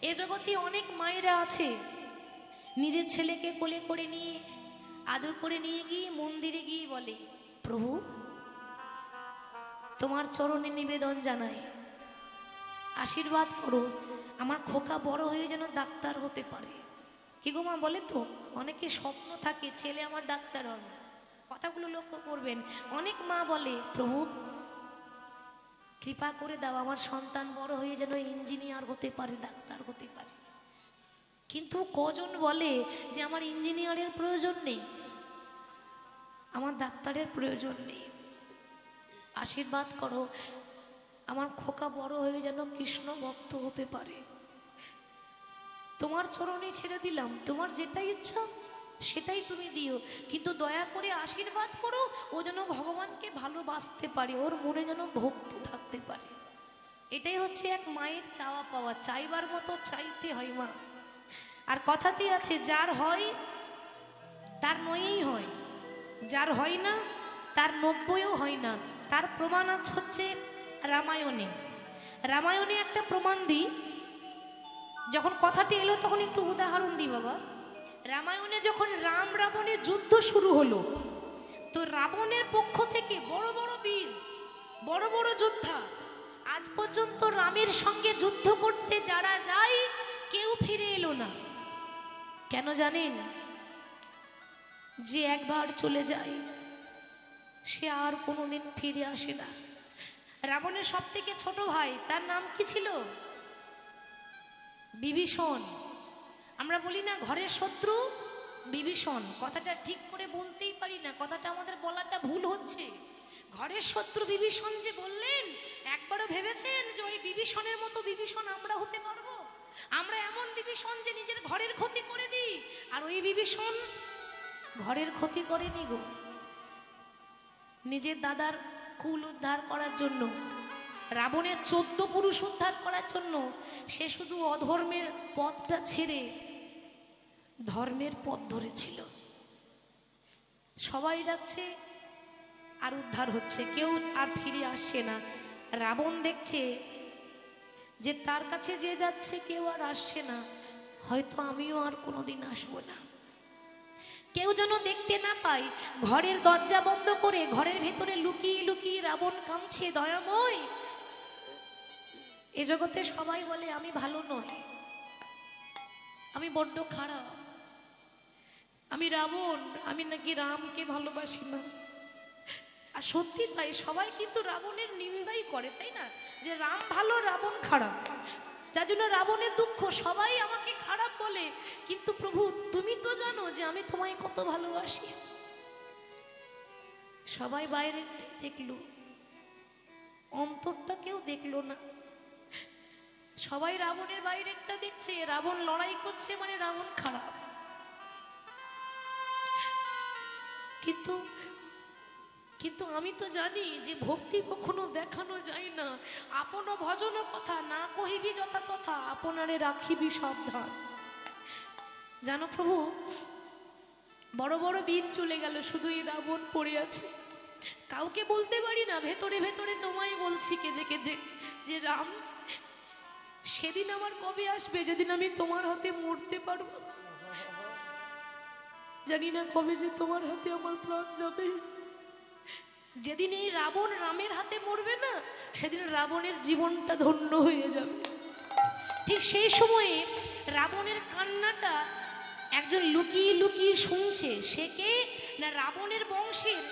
এ জগতে অনেক মায়েরা আছে, নিজের ছেলেকে কোলে করে নিয়ে আদর করে নিয়ে গিয়ে মন্দিরে গিয়ে বলে, প্রভু তোমার চরণে নিবেদন জানাই, আশীর্বাদ করো, আমার খোকা বড় হয়ে যেন ডাক্তার হতে পারে। কি গো মা, বলে তো অনেকে স্বপ্ন থাকে ছেলে আমার ডাক্তার হবে। কথাগুলো লক্ষ্য করবেন। অনেক মা বলে, প্রভু কৃপা করে দাও, আমার সন্তান বড় হয়ে যেন ইঞ্জিনিয়ার হতে পারে, ডাক্তার হতে পারে। কিন্তু কজন বলে যে আমার ইঞ্জিনিয়ারের প্রয়োজন নেই, আমার ডাক্তারের প্রয়োজন নেই, আশীর্বাদ করো আমার খোকা বড় হয়ে যেন কৃষ্ণ ভক্ত হতে পারে। তোমার চরণে ছেড়ে দিলাম, তোমার যেটা ইচ্ছা সেটাই তুমি দিও, কিন্তু দয়া করে আশীর্বাদ করো ও যেন ভগবানকে ভালোবাসতে পারে, ওর মনে যেন ভক্তি থাকতে পারে। এটাই হচ্ছে এক মায়ের চাওয়া পাওয়া। চাইবার মতো চাইতে হয় মা। আর কথাতেই আছে, যার হয় তার নয়ই হয়, যার হয় না তার 90ও হয় না। তার প্রমাণ হচ্ছে রামায়ণে। রামায়ণে একটা প্রমাণ দিই। যখন কথাটি এলো তখন একটু উদাহরণ দিই বাবা। রামায়ণে যখন রাম রাবণের যুদ্ধ শুরু হলো, তো রাবণের পক্ষ থেকে বড় বড় বীর, বড় বড় যোদ্ধা, আজ পর্যন্ত রামের সঙ্গে যুদ্ধ করতে যারা যায় কেউ ফিরে এলো না। কেন জানেন? যে একবার চলে যায় সে আর কোনোদিন ফিরে আসে না। রাবণের সব থেকে ছোট ভাই, তার নাম কি ছিল? বিভীষণ। আমরা বলি না ঘরের শত্রু বিভীষণ, কথাটা ঠিক করে বলতেই পারি না, কথাটা আমাদের বলাটা ভুল হচ্ছে। ঘরের শত্রু বিভীষণ যে বললেন, একবারও ভেবেছেন যে ওই বিভীষণের মতো বিভীষণ আমরা হতে পারবো? আমরা এমন বিভীষণ যে নিজের ঘরের ক্ষতি করে দিই, আর ওই বিভীষণ ঘরের ক্ষতি করেনি গো। নিজের দাদার কুল উদ্ধার করার জন্য, রাবণের 14 পুরুষ উদ্ধার করার জন্য সে শুধু অধর্মের পথটা ছেড়ে ধর্মের পথ ধরেছিল। সবাই যাচ্ছে আর উদ্ধার হচ্ছে, কেউ আর ফিরে আসছে না। রাবণ দেখছে যে তার কাছে যে যাচ্ছে কেউ আর আসছে না, হয়তো আমিও আর কোনোদিন আসবো না। কেউ যেন দেখতে না পায়, ঘরের দরজা বন্ধ করে ঘরের ভেতরে লুকিয়ে লুকিয়ে রাবণ কাঁদছে, দয়াময় এ জগতে সবাই বলে আমি ভালো নই, আমি বড্ড খারাপ, আমি রাবণ, আমি নাকি রামকে ভালোবাসি না। আর সত্যি তাই, সবাই কিন্তু রাবণের নিন্দাই করে, তাই না? যে রাম ভালো, রাবণ খারাপ, যার জন্য রাবণের দুঃখ, সবাই আমাকে খারাপ বলে। কিন্তু প্রভু তুমি তো জানো যে আমি তোমায় কত ভালোবাসি। সবাই বাইরে দেখলো, অন্তরটা কেউ দেখলো না। সবাই রাবণের বাইরেরটা দেখছে, রাবণ লড়াই করছে মানে রাবণ খারাপ। কিন্তু কিন্তু আমি তো জানি যে ভক্তি কখনো দেখানো যায় না। আপন ভজন কথা না কহিবি যথা তথা, আপনারে রাখিবি সাবধান। জানো প্রভু, বড় বড় বীর চলে গেল, শুধু এই রাবণ পড়ে আছে। কাউকে বলতে পারি না, ভেতরে ভেতরে তোমায় বলছি কেঁদে কেঁদে যে রাম, সেদিন আমার কবে আসবে যেদিন আমি তোমার হাতে মরতে পারবো। জানি না কবে যে তোমার হাতে আমার প্রাণ যাবে। যেদিন এই রাবণ রামের হাতে মরবে না, সেদিন রাবণের জীবনটা ধন্য হয়ে যাবে। ঠিক সেই সময়ে রাবণের কান্নাটা একজন লুকিয়ে লুকিয়ে শুনছে। সে কে না, রাবণের বংশের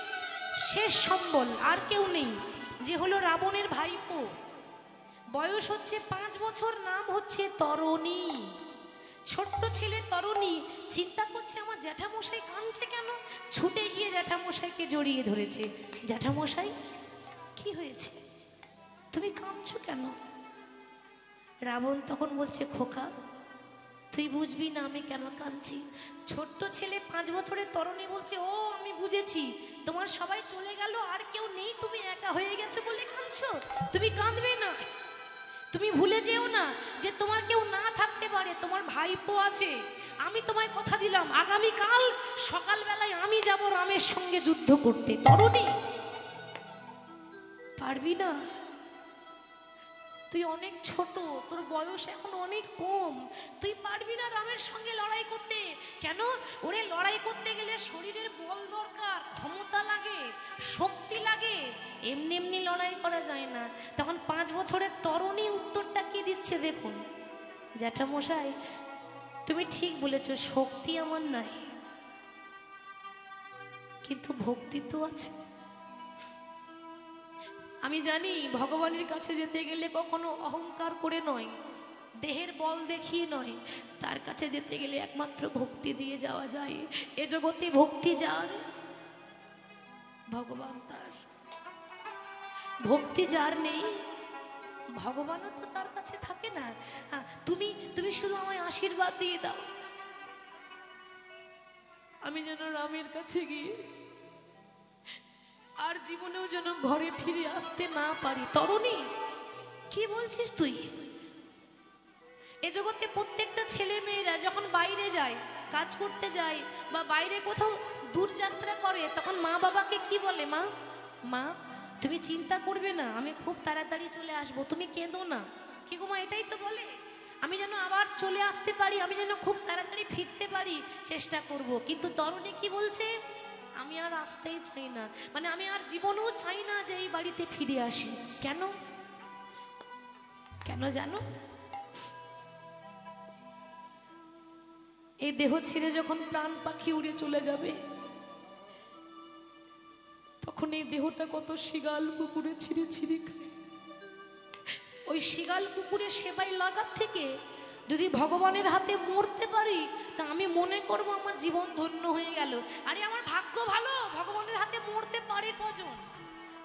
শেষ সম্বল, আর কেউ নেই, যে হলো রাবণের ভাইপো। বয়স হচ্ছে 5 বছর, নাম হচ্ছে তরণী। ছোট্ট ছেলে তরণী চিন্তা করছে আমার জ্যাঠামশাই কাঁদছে কেন। ছুটে গিয়ে জ্যাঠামশাইকে জড়িয়ে ধরেছে। জ্যাঠামশাই কি হয়েছে, তুমি কাঁদছো কেন? রাবণ তখন বলছে, খোকা তুই বুঝবি না আমি কেন কাঁদছি। ছোট্ট ছেলে 5 বছরের তরণী বলছে, ও আমি বুঝেছি, তোমার সবাই চলে গেল, আর কেউ নেই, তুমি একা হয়ে গেছো বলে কাঁদছো। তুমি কাঁদবে না, তুমি ভুলে যেও না যে তোমার কেউ না থাকতে পারে, তোমার ভাইপো আছে। আমি তোমায় কথা দিলাম, আগামীকাল সকালবেলায় আমি যাব রামের সঙ্গে যুদ্ধ করতে। তরুণী পারবি না, তুই অনেক ছোট, তোর বয়স এখন অনেক কম, তুই পারবি না রামের সঙ্গে লড়াই করতে। কেন? ওরে লড়াই করতে গেলে শরীরের বল দরকার, ক্ষমতা লাগে, শক্তি লাগে, এমনি এমনি লড়াই করা যায় না। তখন 5 বছরের তরুণী উত্তরটা কি দিচ্ছে দেখুন, জ্যাঠামশাই তুমি ঠিক বলেছ, শক্তি আমার নাই, কিন্তু ভক্তি তো আছে। আমি জানি ভগবানের কাছে যেতে গেলে কখনো অহংকার করে নয়, দেহের বল দেখিয়ে নয়, তার কাছে যেতে গেলে একমাত্র ভক্তি দিয়ে যাওয়া যায়। এ জগতে ভক্তি যার, ভগবান তার। ভক্তি যার নেই, ভগবানও তো তার কাছে থাকে না। তুমি শুধু আমায় আশীর্বাদ দিয়ে দাও, আমি যেন রামের কাছে গিয়ে আর জীবনেও যেন ঘরে ফিরে আসতে না পারি। তরুণী কি বলছিস তুই? এ জগতে প্রত্যেকটা ছেলে মেয়েরা যখন বাইরে যায়, কাজ করতে যায়, বা বাইরে কোথাও দূর যাত্রা করে, তখন মা বাবাকে কি বলে? মা মা তুমি চিন্তা করবে না, আমি খুব তাড়াতাড়ি চলে আসবো, তুমি কেঁদো না। কি গো মা, এটাই তো বলে, আমি যেন আবার চলে আসতে পারি, আমি যেন খুব তাড়াতাড়ি ফিরতে পারি, চেষ্টা করব। কিন্তু তরুণী কি বলছে? আমি আর আসতেই চাই না, মানে আমি আর জীবনেও চাই না যে এই বাড়িতে ফিরে আসি। কেন? কেন জানো? এই দেহ ছেড়ে যখন প্রাণ পাখি উড়ে চলে যাবে, তখন এই দেহটা কত শিগাল কুকুরে ছিঁড়ে ছিঁড়ে খায়। ওই শিগাল কুকুরের সেবায় লাগার থেকে যদি ভগবানের হাতে মরতে পারি তা আমি মনে করব আমার জীবন ধন্য হয়ে গেল। আরে আমার ভাগ্য ভালো, ভগবানের হাতে মরতে পারে কজন?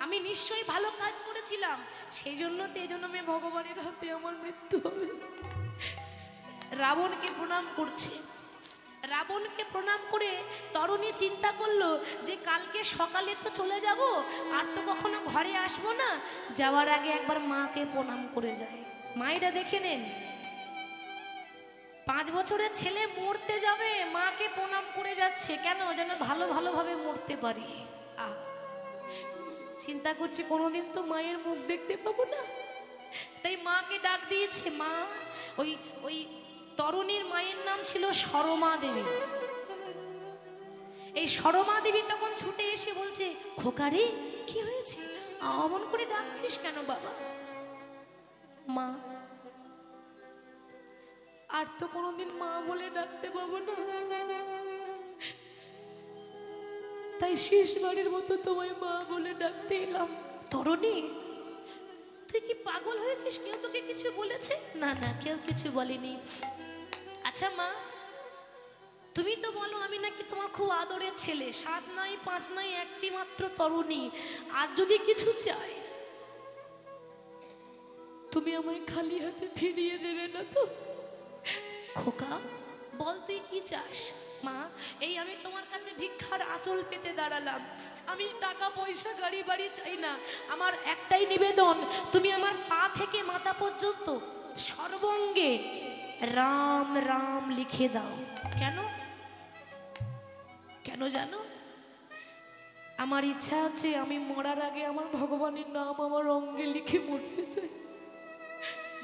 আমি নিশ্চয়ই ভালো কাজ করেছিলাম, সেই জন্য তো এই জন্য আমি ভগবানের হাতে আমার মৃত্যু হবে। রাবণকে প্রণাম করছে। রাবণকে প্রণাম করে তরুণী চিন্তা করলো যে কালকে সকালে তো চলে যাব, আর তো কখনো ঘরে আসবো না, যাওয়ার আগে একবার মাকে প্রণাম করে যায়। মায়েরা দেখে নেন, 5 বছরের ছেলে মরতে যাবে, মাকে প্রণাম করে যাচ্ছে, কেন? যেন ভালোভাবে মরতে পারি। চিন্তা করছে কোনোদিন তো মায়ের মুখ দেখতে পাবো না, তাই মাকে ডাক দিয়েছে। মা, ওই তরুণীর মায়ের নাম ছিল সরমা দেবী। এই সরমা দেবী তখন ছুটে এসে বলছে, খোকারে কি হয়েছে, অমন করে ডাকছিস কেন বাবা? মা, আর তো কোনোদিন মা বলে ডাকতে পাবো না, তাই শেষবারের মতো তোমায় মা বলে ডাকতে এলাম। তরুণী, তুই কি পাগল হয়েছিস? কেউ তোকে কিছু বলেছে? না না, কেউ কিছু বলেনি। আচ্ছা মা, তুমি তো বলো আমি নাকি তোমার খুব আদরের ছেলে, 7 নাই 5 নাই, একটি মাত্র তরুণী, আর যদি কিছু চাই তুমি আমায় খালি হাতে ফিরিয়ে দেবে না তো? খোকা বল তুই কি চাস? মা, এই আমি তোমার কাছে ভিক্ষার আঁচল পেতে দাঁড়ালাম, আমি টাকা পয়সা গাড়ি বাড়ি চাই না, আমার একটাই নিবেদন, তুমি আমার পা থেকে মাথা পর্যন্ত সর্বঙ্গে রাম রাম লিখে দাও। কেন? কেন জানো? আমার ইচ্ছা আছে আমি মরার আগে আমার ভগবানের নাম আমার অঙ্গে লিখে মরতে চাই।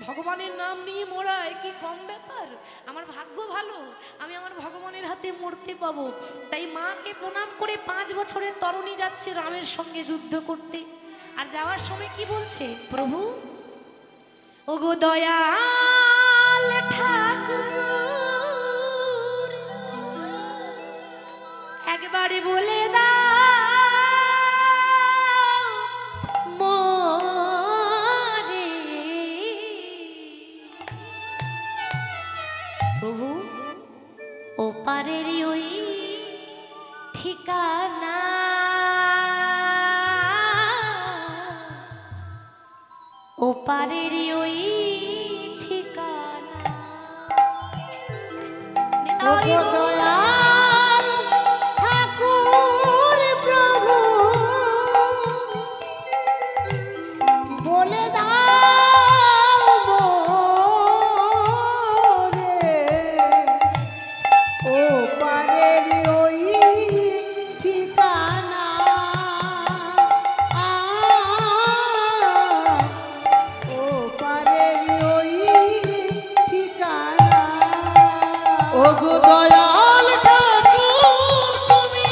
ভগবানের নাম নিয়ে মরা কি কম ব্যাপার? আমার ভাগ্য ভালো, আমি আমার ভগবানের হাতে মরতে পাবো। তাই মাকে প্রণাম করে 5 বছরের তরুণী যাচ্ছে রামের সঙ্গে যুদ্ধ করতে। আর যাওয়ার সময় কি বলছে? প্রভু, ওগো দয়াল ঠাকুর, একবারে বলে দাও প্রভু, ও পারেরই ওই ঠিকানা, ও পারেরই ওই ঠিকানা। দয়াল ঠাকুর প্রভু বলে দাও মোরে, ও পারের ওই ঠিকানা, ও পারের ওই ঠিকানা। ওগো দয়াল ঠাকুর তুমি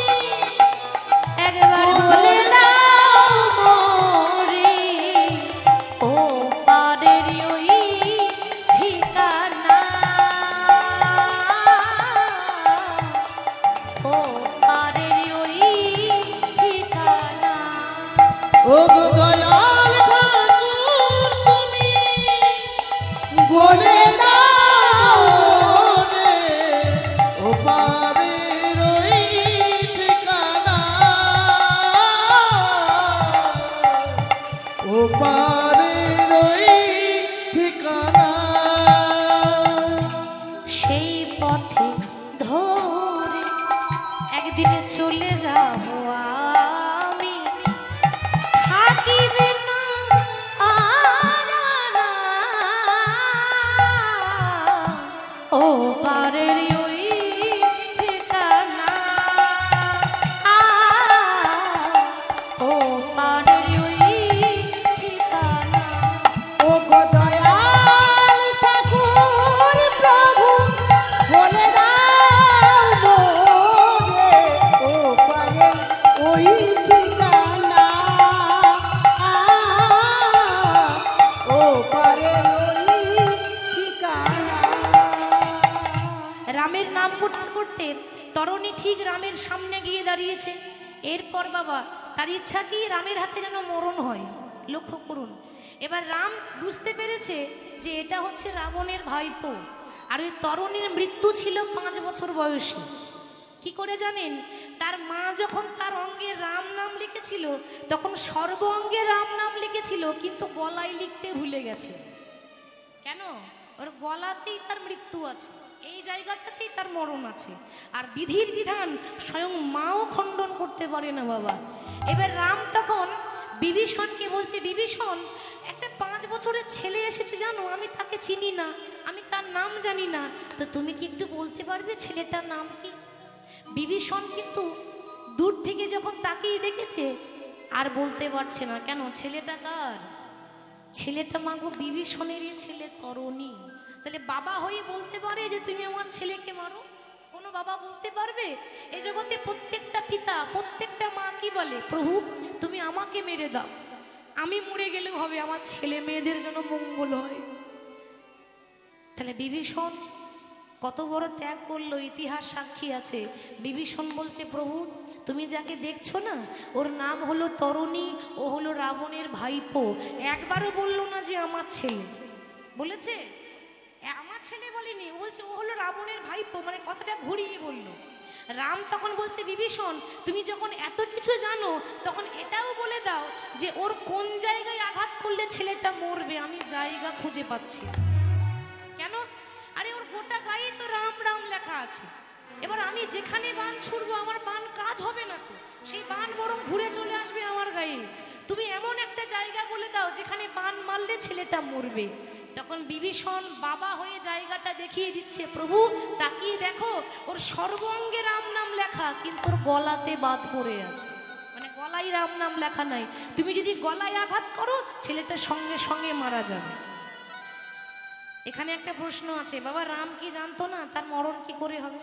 একবার বলে দাও মোরে, ও পারেরই ওই ঠিকানা, ও পারেরই ওই ঠিকানা। ওগো দয়াল ঠাকুর তুমি বলে দাও রে, ও পারের ওই ঠিকানা, ও পারের ওই ঠিকানা। সেই পথে ধরে একদিনে চলে যাব আমি, থাকিবে না আরানা, ও পারের ওই ঠিকানা, ও পারের ওই ঠিকানা। ও গো দয়াল ঠাকুর প্রভু বলে দাও মোরে, ও পারে ওই ঠিকানা, ও পারে ওই ঠিকানা। রামের নাম করতে করতে তরুণী ঠিক রামের সামনে গিয়ে দাঁড়িয়েছে। এরপর বাবা তার ইচ্ছা কি রামের হাতে যেন মরণ হয়। লক্ষ্য করুন, এবার রাম বুঝতে পেরেছে যে এটা হচ্ছে রাবণের ভাইপো, আর ওই তরুণীর মৃত্যু ছিল 5 বছর বয়সে। কি করে জানেন? তার মা যখন তার অঙ্গে রাম নাম লিখেছিল তখন সর্ব অঙ্গে রাম নাম লিখেছিল, কিন্তু গলায় লিখতে ভুলে গেছে। কেন? ওর গলাতেই তার মৃত্যু আছে, এই জায়গাটাতেই তার মরণ আছে। আর বিধির বিধান স্বয়ং মাও খণ্ডন করতে পারে না বাবা। এবার রাম তখন বিভীষণকে বলছে, বিভীষণ, একটা 5 বছরের ছেলে এসেছে জানো, আমি তাকে চিনি না, আমি তার নাম জানি না, তো তুমি কি একটু বলতে পারবে ছেলেটার নাম কি? বিভীষণ কিন্তু দূর থেকে যখন তাকিয়ে দেখেছে আর বলতে পারছে না। কেন? ছেলেটা কার? ছেলেটা মাগো বিভীষণেরই ছেলে তরুণী। তাহলে বাবা হয়ে বলতে পারে যে তুমি আমার ছেলেকে মারো? কোনো বাবা বলতে পারবে? এই জগতে প্রত্যেকটা পিতা, প্রত্যেকটা মা কি বলে, প্রভু তুমি আমাকে মেরে দাও, আমি মরে গেলেও হবে, আমার ছেলে মেয়েদের জন্য মঙ্গল হয়। তাহলে বিভীষণ কত বড় ত্যাগ করলো, ইতিহাস সাক্ষী আছে। বিভীষণ বলছে, প্রভু তুমি যাকে দেখছো না, ওর নাম হলো তরুণী, ও হলো রাবণের ভাইপো। একবারও বললো না যে আমার ছেলে। বলেছে? আমার ছেলে বলেনি, ও বলছে ও হলো রাবণের ভাইপো, মানে কথাটা ঘুরিয়ে বললো। রাম তখন বলছে, বিভীষণ তুমি যখন এত কিছু জানো তখন এটাও বলে দাও যে ওর কোন জায়গায় আঘাত করলে ছেলেটা মরবে, আমি জায়গা খুঁজে পাচ্ছি। কেন? আরে ওর গোটা গায়ে তো রাম রাম লেখা আছে। এবার আমি যেখানে বান ছুড়বো আমার বান কাজ হবে না, তো সেই বান বরং ঘুরে চলে আসবে আমার গায়ে। তুমি এমন একটা জায়গা বলে দাও যেখানে বান মারলে ছেলেটা মরবে। তখন বিভীষণ বাবা হয়ে জায়গাটা দেখিয়ে দিচ্ছে, প্রভু তাকিয়ে দেখো, ওর সর্বাঙ্গে রাম নাম লেখা, কিন্তু ওর গলাতে বাদ পড়ে আছে, মানে গলায় রাম নাম লেখা নাই। তুমি যদি গলায় আঘাত করো ছেলেটা সঙ্গে সঙ্গে মারা যাবে। এখানে একটা প্রশ্ন আছে, বাবা রাম কি জানতো না তার মরণ কি করে হবে?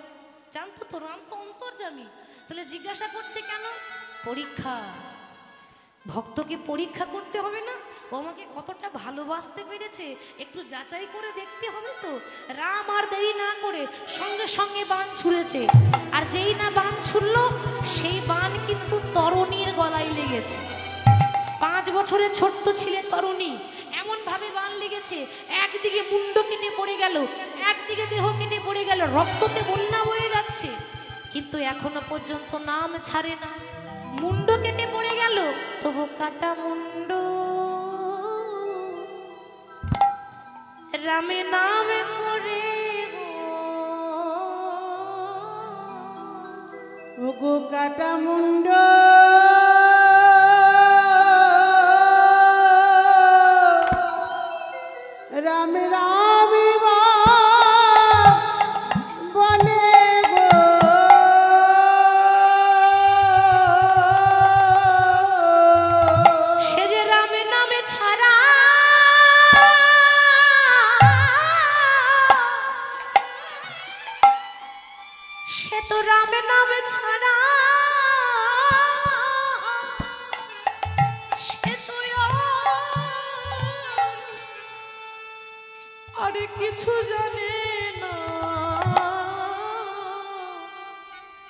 জানতো তো, রাম তো অন্তর্যামী। তাহলে জিজ্ঞাসা করছে কেন? পরীক্ষা। ভক্তকে পরীক্ষা করতে হবে না? ও আমাকে কতটা ভালোবাসতে পেরেছে একটু যাচাই করে দেখতে হবে তো। রাম আর দেরি না করে সঙ্গে সঙ্গে বাণ ছুঁড়েছে, আর যেই না বাণ ছুড়লো সেই বাণ কিন্তু তরুণীর গলায় লেগেছে। 5 বছরের ছোট্ট ছেলে তরুণী, এমন ভাবে বাণ লেগেছে, একদিকে মুন্ড কেটে পড়ে গেল, একদিকে দেহ কেটে পড়ে গেল, রক্ততে বন্যা বয়ে যাচ্ছে, কিন্তু এখনো পর্যন্ত নাম ছাড়ে না। মুন্ড কেটে পড়ে গেল, তবু কাটা মুন্ড রামে নামে পড়ে ওগো কাটা মুন্ড রামে রামে বলে গো। সে যে রামে নামে ছাড়া সে তো রামে নামে ছাড়া সে তো আরে কিছু জানে না।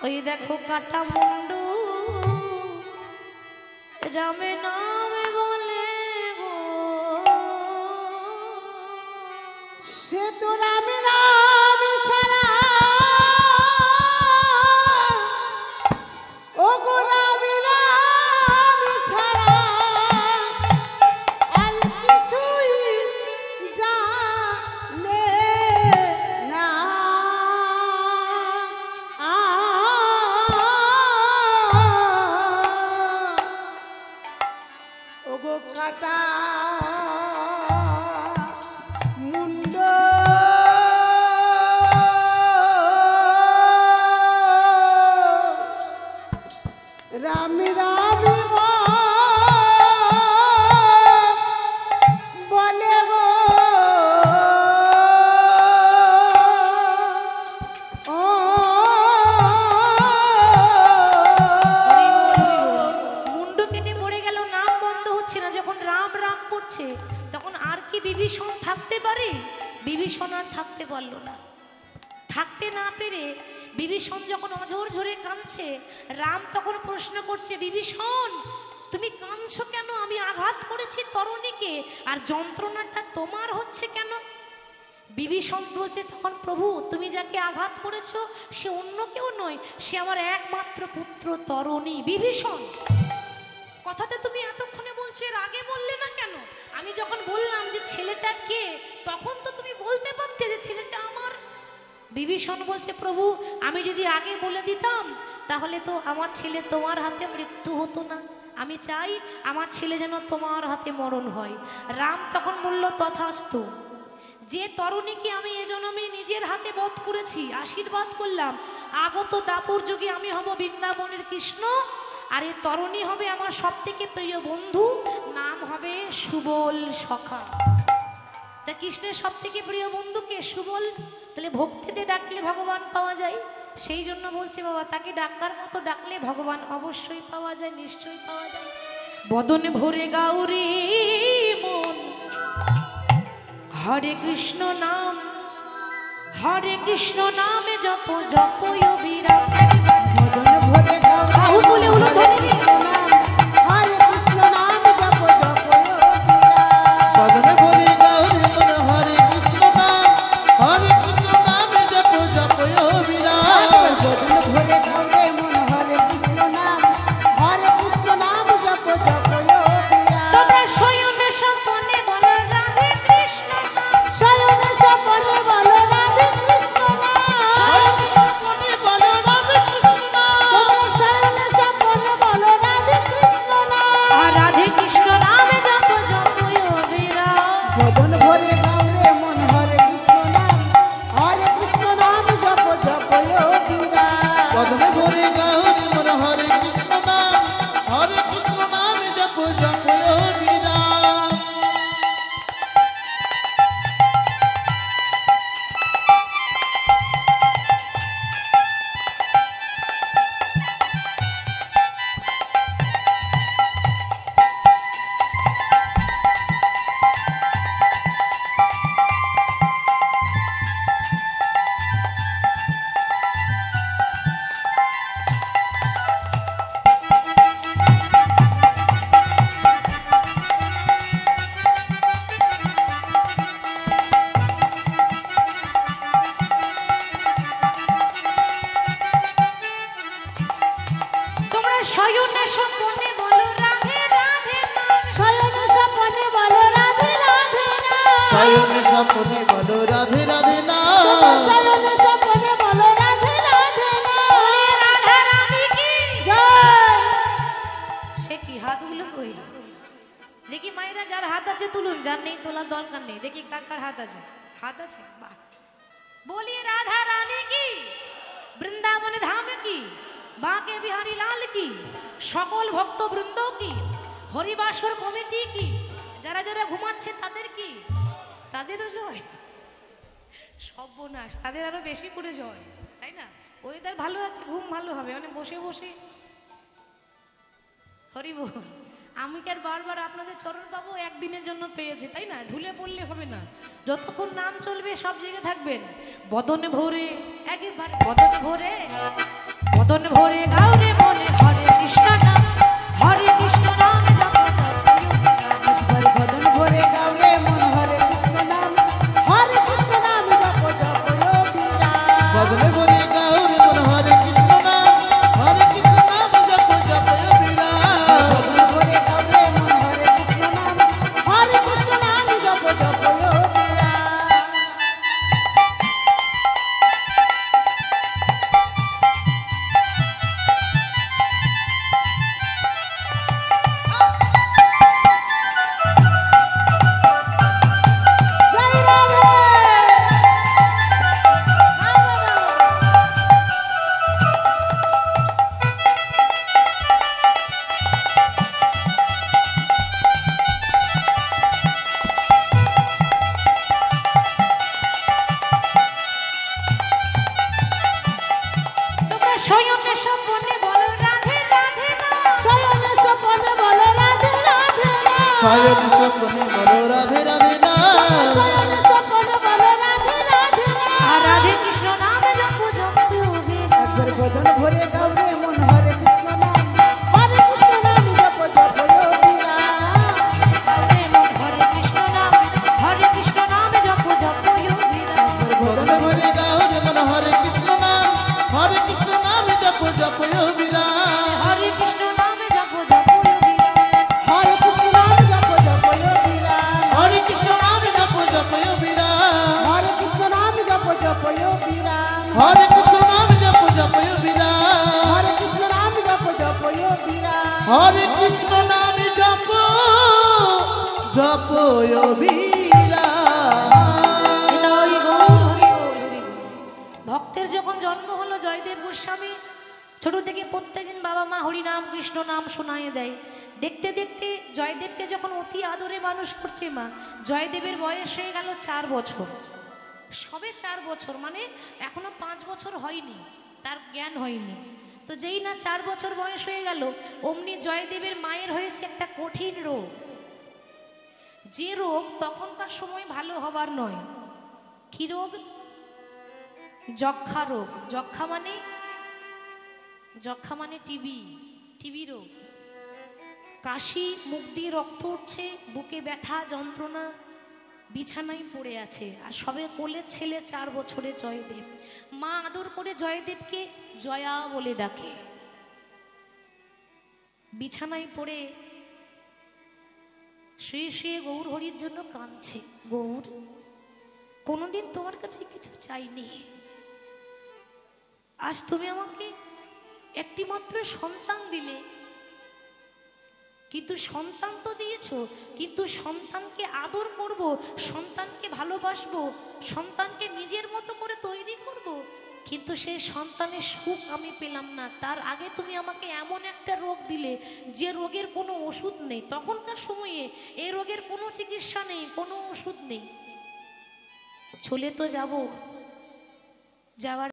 ওই দেখো কাটা মুন্ডু রামে নামে বলে গো। সে তো রামে রামে ছাড়া ওগো রামে রামে ছাড়া আর কিছুই জানে না। ওগো কাটা মুন্ড রামে রামে বলে গো। ও মুন্ডু কেটে পড়ে গেল, নাম বন্ধ হচ্ছে না। যখন রাম রাম করছে তখন আর কি বিভীষণ থাকতে পারে? বিভীষণ আর থাকতে পারলো না। থাকতে না পেরে বিভীষণ যখন অঝোর ঝরে কাঁদছে, রাম তখন প্রশ্ন করছে, বিভীষণ তুমি কাঁদছো কেন? আমি আঘাত করেছি তরুণীকে, আর যন্ত্রণাটা তোমার হচ্ছে কেন? বিভীষণ বলছে তখন, প্রভু তুমি যাকে আঘাত করেছো সে অন্য কেউ নয়, সে আমার একমাত্র পুত্র তরণী বিভীষণ। কথাটা তুমি এতক্ষণে বলছো, এর আগে বললে না কেন? আমি যখন বললাম যে ছেলেটা কে, তখন তো তুমি বলতে পারতে যে ছেলেটা আমার। বিভীষণ বলছে, প্রভু আমি যদি আগে বলে দিতাম তাহলে তো আমার ছেলে তোমার হাতে মৃত্যু হতো না। আমি চাই আমার ছেলে যেন তোমার হাতে মরণ হয়। রাম তখন বলল, তথাস্তু। যে তরুণীকে আমি এ জন্মে নিজের হাতে বধ করেছি, আশীর্বাদ করলাম আগত দাপর যুগে আমি হব বৃন্দাবনের কৃষ্ণ, আর এই তরুণী হবে আমার সব থেকে প্রিয় বন্ধু, নাম হবে সুবল সখা। তা কৃষ্ণের সব থেকে প্রিয় বন্ধুকে সুবল, তাহলে ভক্তিতে ডাকলে ভগবান পাওয়া যায়। সেই জন্য বলছে বাবা, তাকে ডাকার মতো ডাকলে ভগবান অবশ্যই পাওয়া যায়, নিশ্চয়ই পাওয়া যায়। বদন ভরে গাউরে মন হরে কৃষ্ণ নাম, হরে কৃষ্ণ নামে জপ জপ অবিরাম। বদন ভরে গাউরে বাহু তুলে উলু ধরে দিন। হরে কৃষ্ণ নাম জপ জপ বদনে ভরে গাউরে মন হরে কৃষ্ণ নাম, হরে কৃষ্ণ নাম জপ জপ অবিরাম। বদন ভরে গাউরে মন হরে কৃষ্ণ নাম, হরে কৃষ্ণ নাম জপ জপ তোমরা শয়নে স্বপনে বলো রাধে কৃষ্ণ নাম, শয়নে স্বপনে বলো রাধে কৃষ্ণ নাম, শয়নে স্বপনে বলো রাধে কৃষ্ণ নাম, তোমরা শয়নে স্বপনে বলো রাধে কৃষ্ণ নাম। আর রাধে কৃষ্ণ নামে জপ জপ অবিরাম। বদন ভরে গাউরে মন হরে কৃষ্ণ নাম, হরে কৃষ্ণ নাম জপ জপ অবিরাম। বদনে ভরে গাউরে মন হরে কৃষ্ণ নাম, হরে কৃষ্ণ নাম জপ জপ অবিরাম। তোমরা শয়নে স্বপনে বলো রাধে রাধে নাম, শয়নে স্বপনে বলো রাধে রাধে নাম, শয়নে স্বপনে বলো রাধে রাধে নাম, শয়নে স্বপনে বলো রাধে রাধে নাম। বলে রাধা রানী কি জয়। সে কি হাতগুলো কই দেখি, মায়েরা যার হাত আছে তুলুন, যার নেই তোলার দরকার নেই। দেখি কার কার হাত আছে, হাত আছে, বাহ। বলি রাধা রানী কি, বৃন্দাবনে ধাম কি, বাঁকে বিহারী লাল কি, সকল ভক্ত বৃন্দ কি, হরিবাসর কমিটি কি, যারা যারা ঘুমাচ্ছে তাদের কি, তাদেরও জয়। সর্বনাশ, তাদের আরো বেশি করে জয়, তাই না? ওয়েদার ভালো আছে, ঘুম ভালো হবে, মানে বসে বসে হরি বল। আমি কি আর বারবার আপনাদের চরণ পাবো? একদিনের জন্য পেয়েছি, তাই না? ঢুলে পড়লে হবে না, যতক্ষণ নাম চলবে সব জায়গায় থাকবেন। বদনে ভরে, একেবারে বদনে ভরে, বদনে ভরে গাউরে মনে হরে কৃষ্ণ নাম, হরে কৃষ্ণ নাম জপ জপ একবার বদন ভরে গাউরে মন হরে কৃষ্ণ নাম, হরে কৃষ্ণ নাম জপ জপ অবিরাম। বদনে ভরে গাউরে মন হরে কৃষ্ণ নাম, হরে কৃষ্ণ নাম জপ জপ অবিরাম। বদন ভরে গাউরে মন হরে কৃষ্ণ নাম, হরে কৃষ্ণ নাম জপ জপ অবিরাম। জয় রাধে। তোমরা শয়নে স্বপনে বলো রাধে রাধে নাম, শয়নে স্বপনে বলো রাধে রাধে নাম, শয়নে স্বপনে বলো রাধে রাধে নাম, শয়নে স্বপনে বলো রাধে রাধে নাম। আর রাধে কৃষ্ণ নাম জপ জপ অবিরাম। একবার বদন ভরে গাউরে মন হরে কৃষ্ণ নাম, হরে কৃষ্ণ নাম জপ জপ অবিরাম। গাউরে মন হরে কৃষ্ণ নাম, হরে কৃষ্ণ নাম জপ জপ অবিরাম। জপয় বিরাম। নিতাই গৌর হরি বল, হরি বল। ভক্তের যখন জন্ম হলো জয়দেব গোস্বামী ছোট থেকে প্রত্যেকদিন বাবা মা হরি নাম কৃষ্ণ নাম শোনায় দেয়। দেখতে দেখতে জয়দেবকে যখন অতি আদরে মানুষ করছে মা, জয়দেবের বয়স হয়ে গেল 4 বছর, সবে 4 বছর, মানে এখনো 5 বছর হয়নি, তার জ্ঞান হয়নি। তো যেই না 4 বছর বয়স হয়ে গেল, অমনি জয়দেবের মায়ের হয়েছে একটা কঠিন রোগ, যে রোগ তখনকার সময় ভালো হবার নয়। কি রোগ? যক্ষা রোগ। যক্ষা মানে টিবি রোগ। কাশি, মুখ দিয়ে রক্ত উঠছে, বুকে ব্যথা যন্ত্রণা, বিছানায় পড়ে আছে। আর সবে কোলের ছেলে 4 বছরের জয়দেব। মা আদর করে জয়দেবকে জয়া বলে ডাকে। বিছানায় পড়ে শুয়ে শুয়ে গৌর হরির জন্য কাঁদছে। গৌর, কোনোদিন তোমার কাছে কিছু চাইনি, আজ তুমি আমাকে একটি মাত্র সন্তান দিলে, কিন্তু সন্তান তো দিয়েছো, কিন্তু সন্তানকে আদর করব, সন্তানকে ভালোবাসবো, সন্তানকে নিজের মতো করে তৈরি করব, কিন্তু সেই সন্তানের সুখ আমি পেলাম না। তার আগে তুমি আমাকে এমন একটা রোগ দিলে যে রোগের কোনো ওষুধ নেই। তখনকার সময়ে এই রোগের কোনো চিকিৎসা নেই, কোনো ওষুধ নেই। চলে তো যাবো, যাওয়ার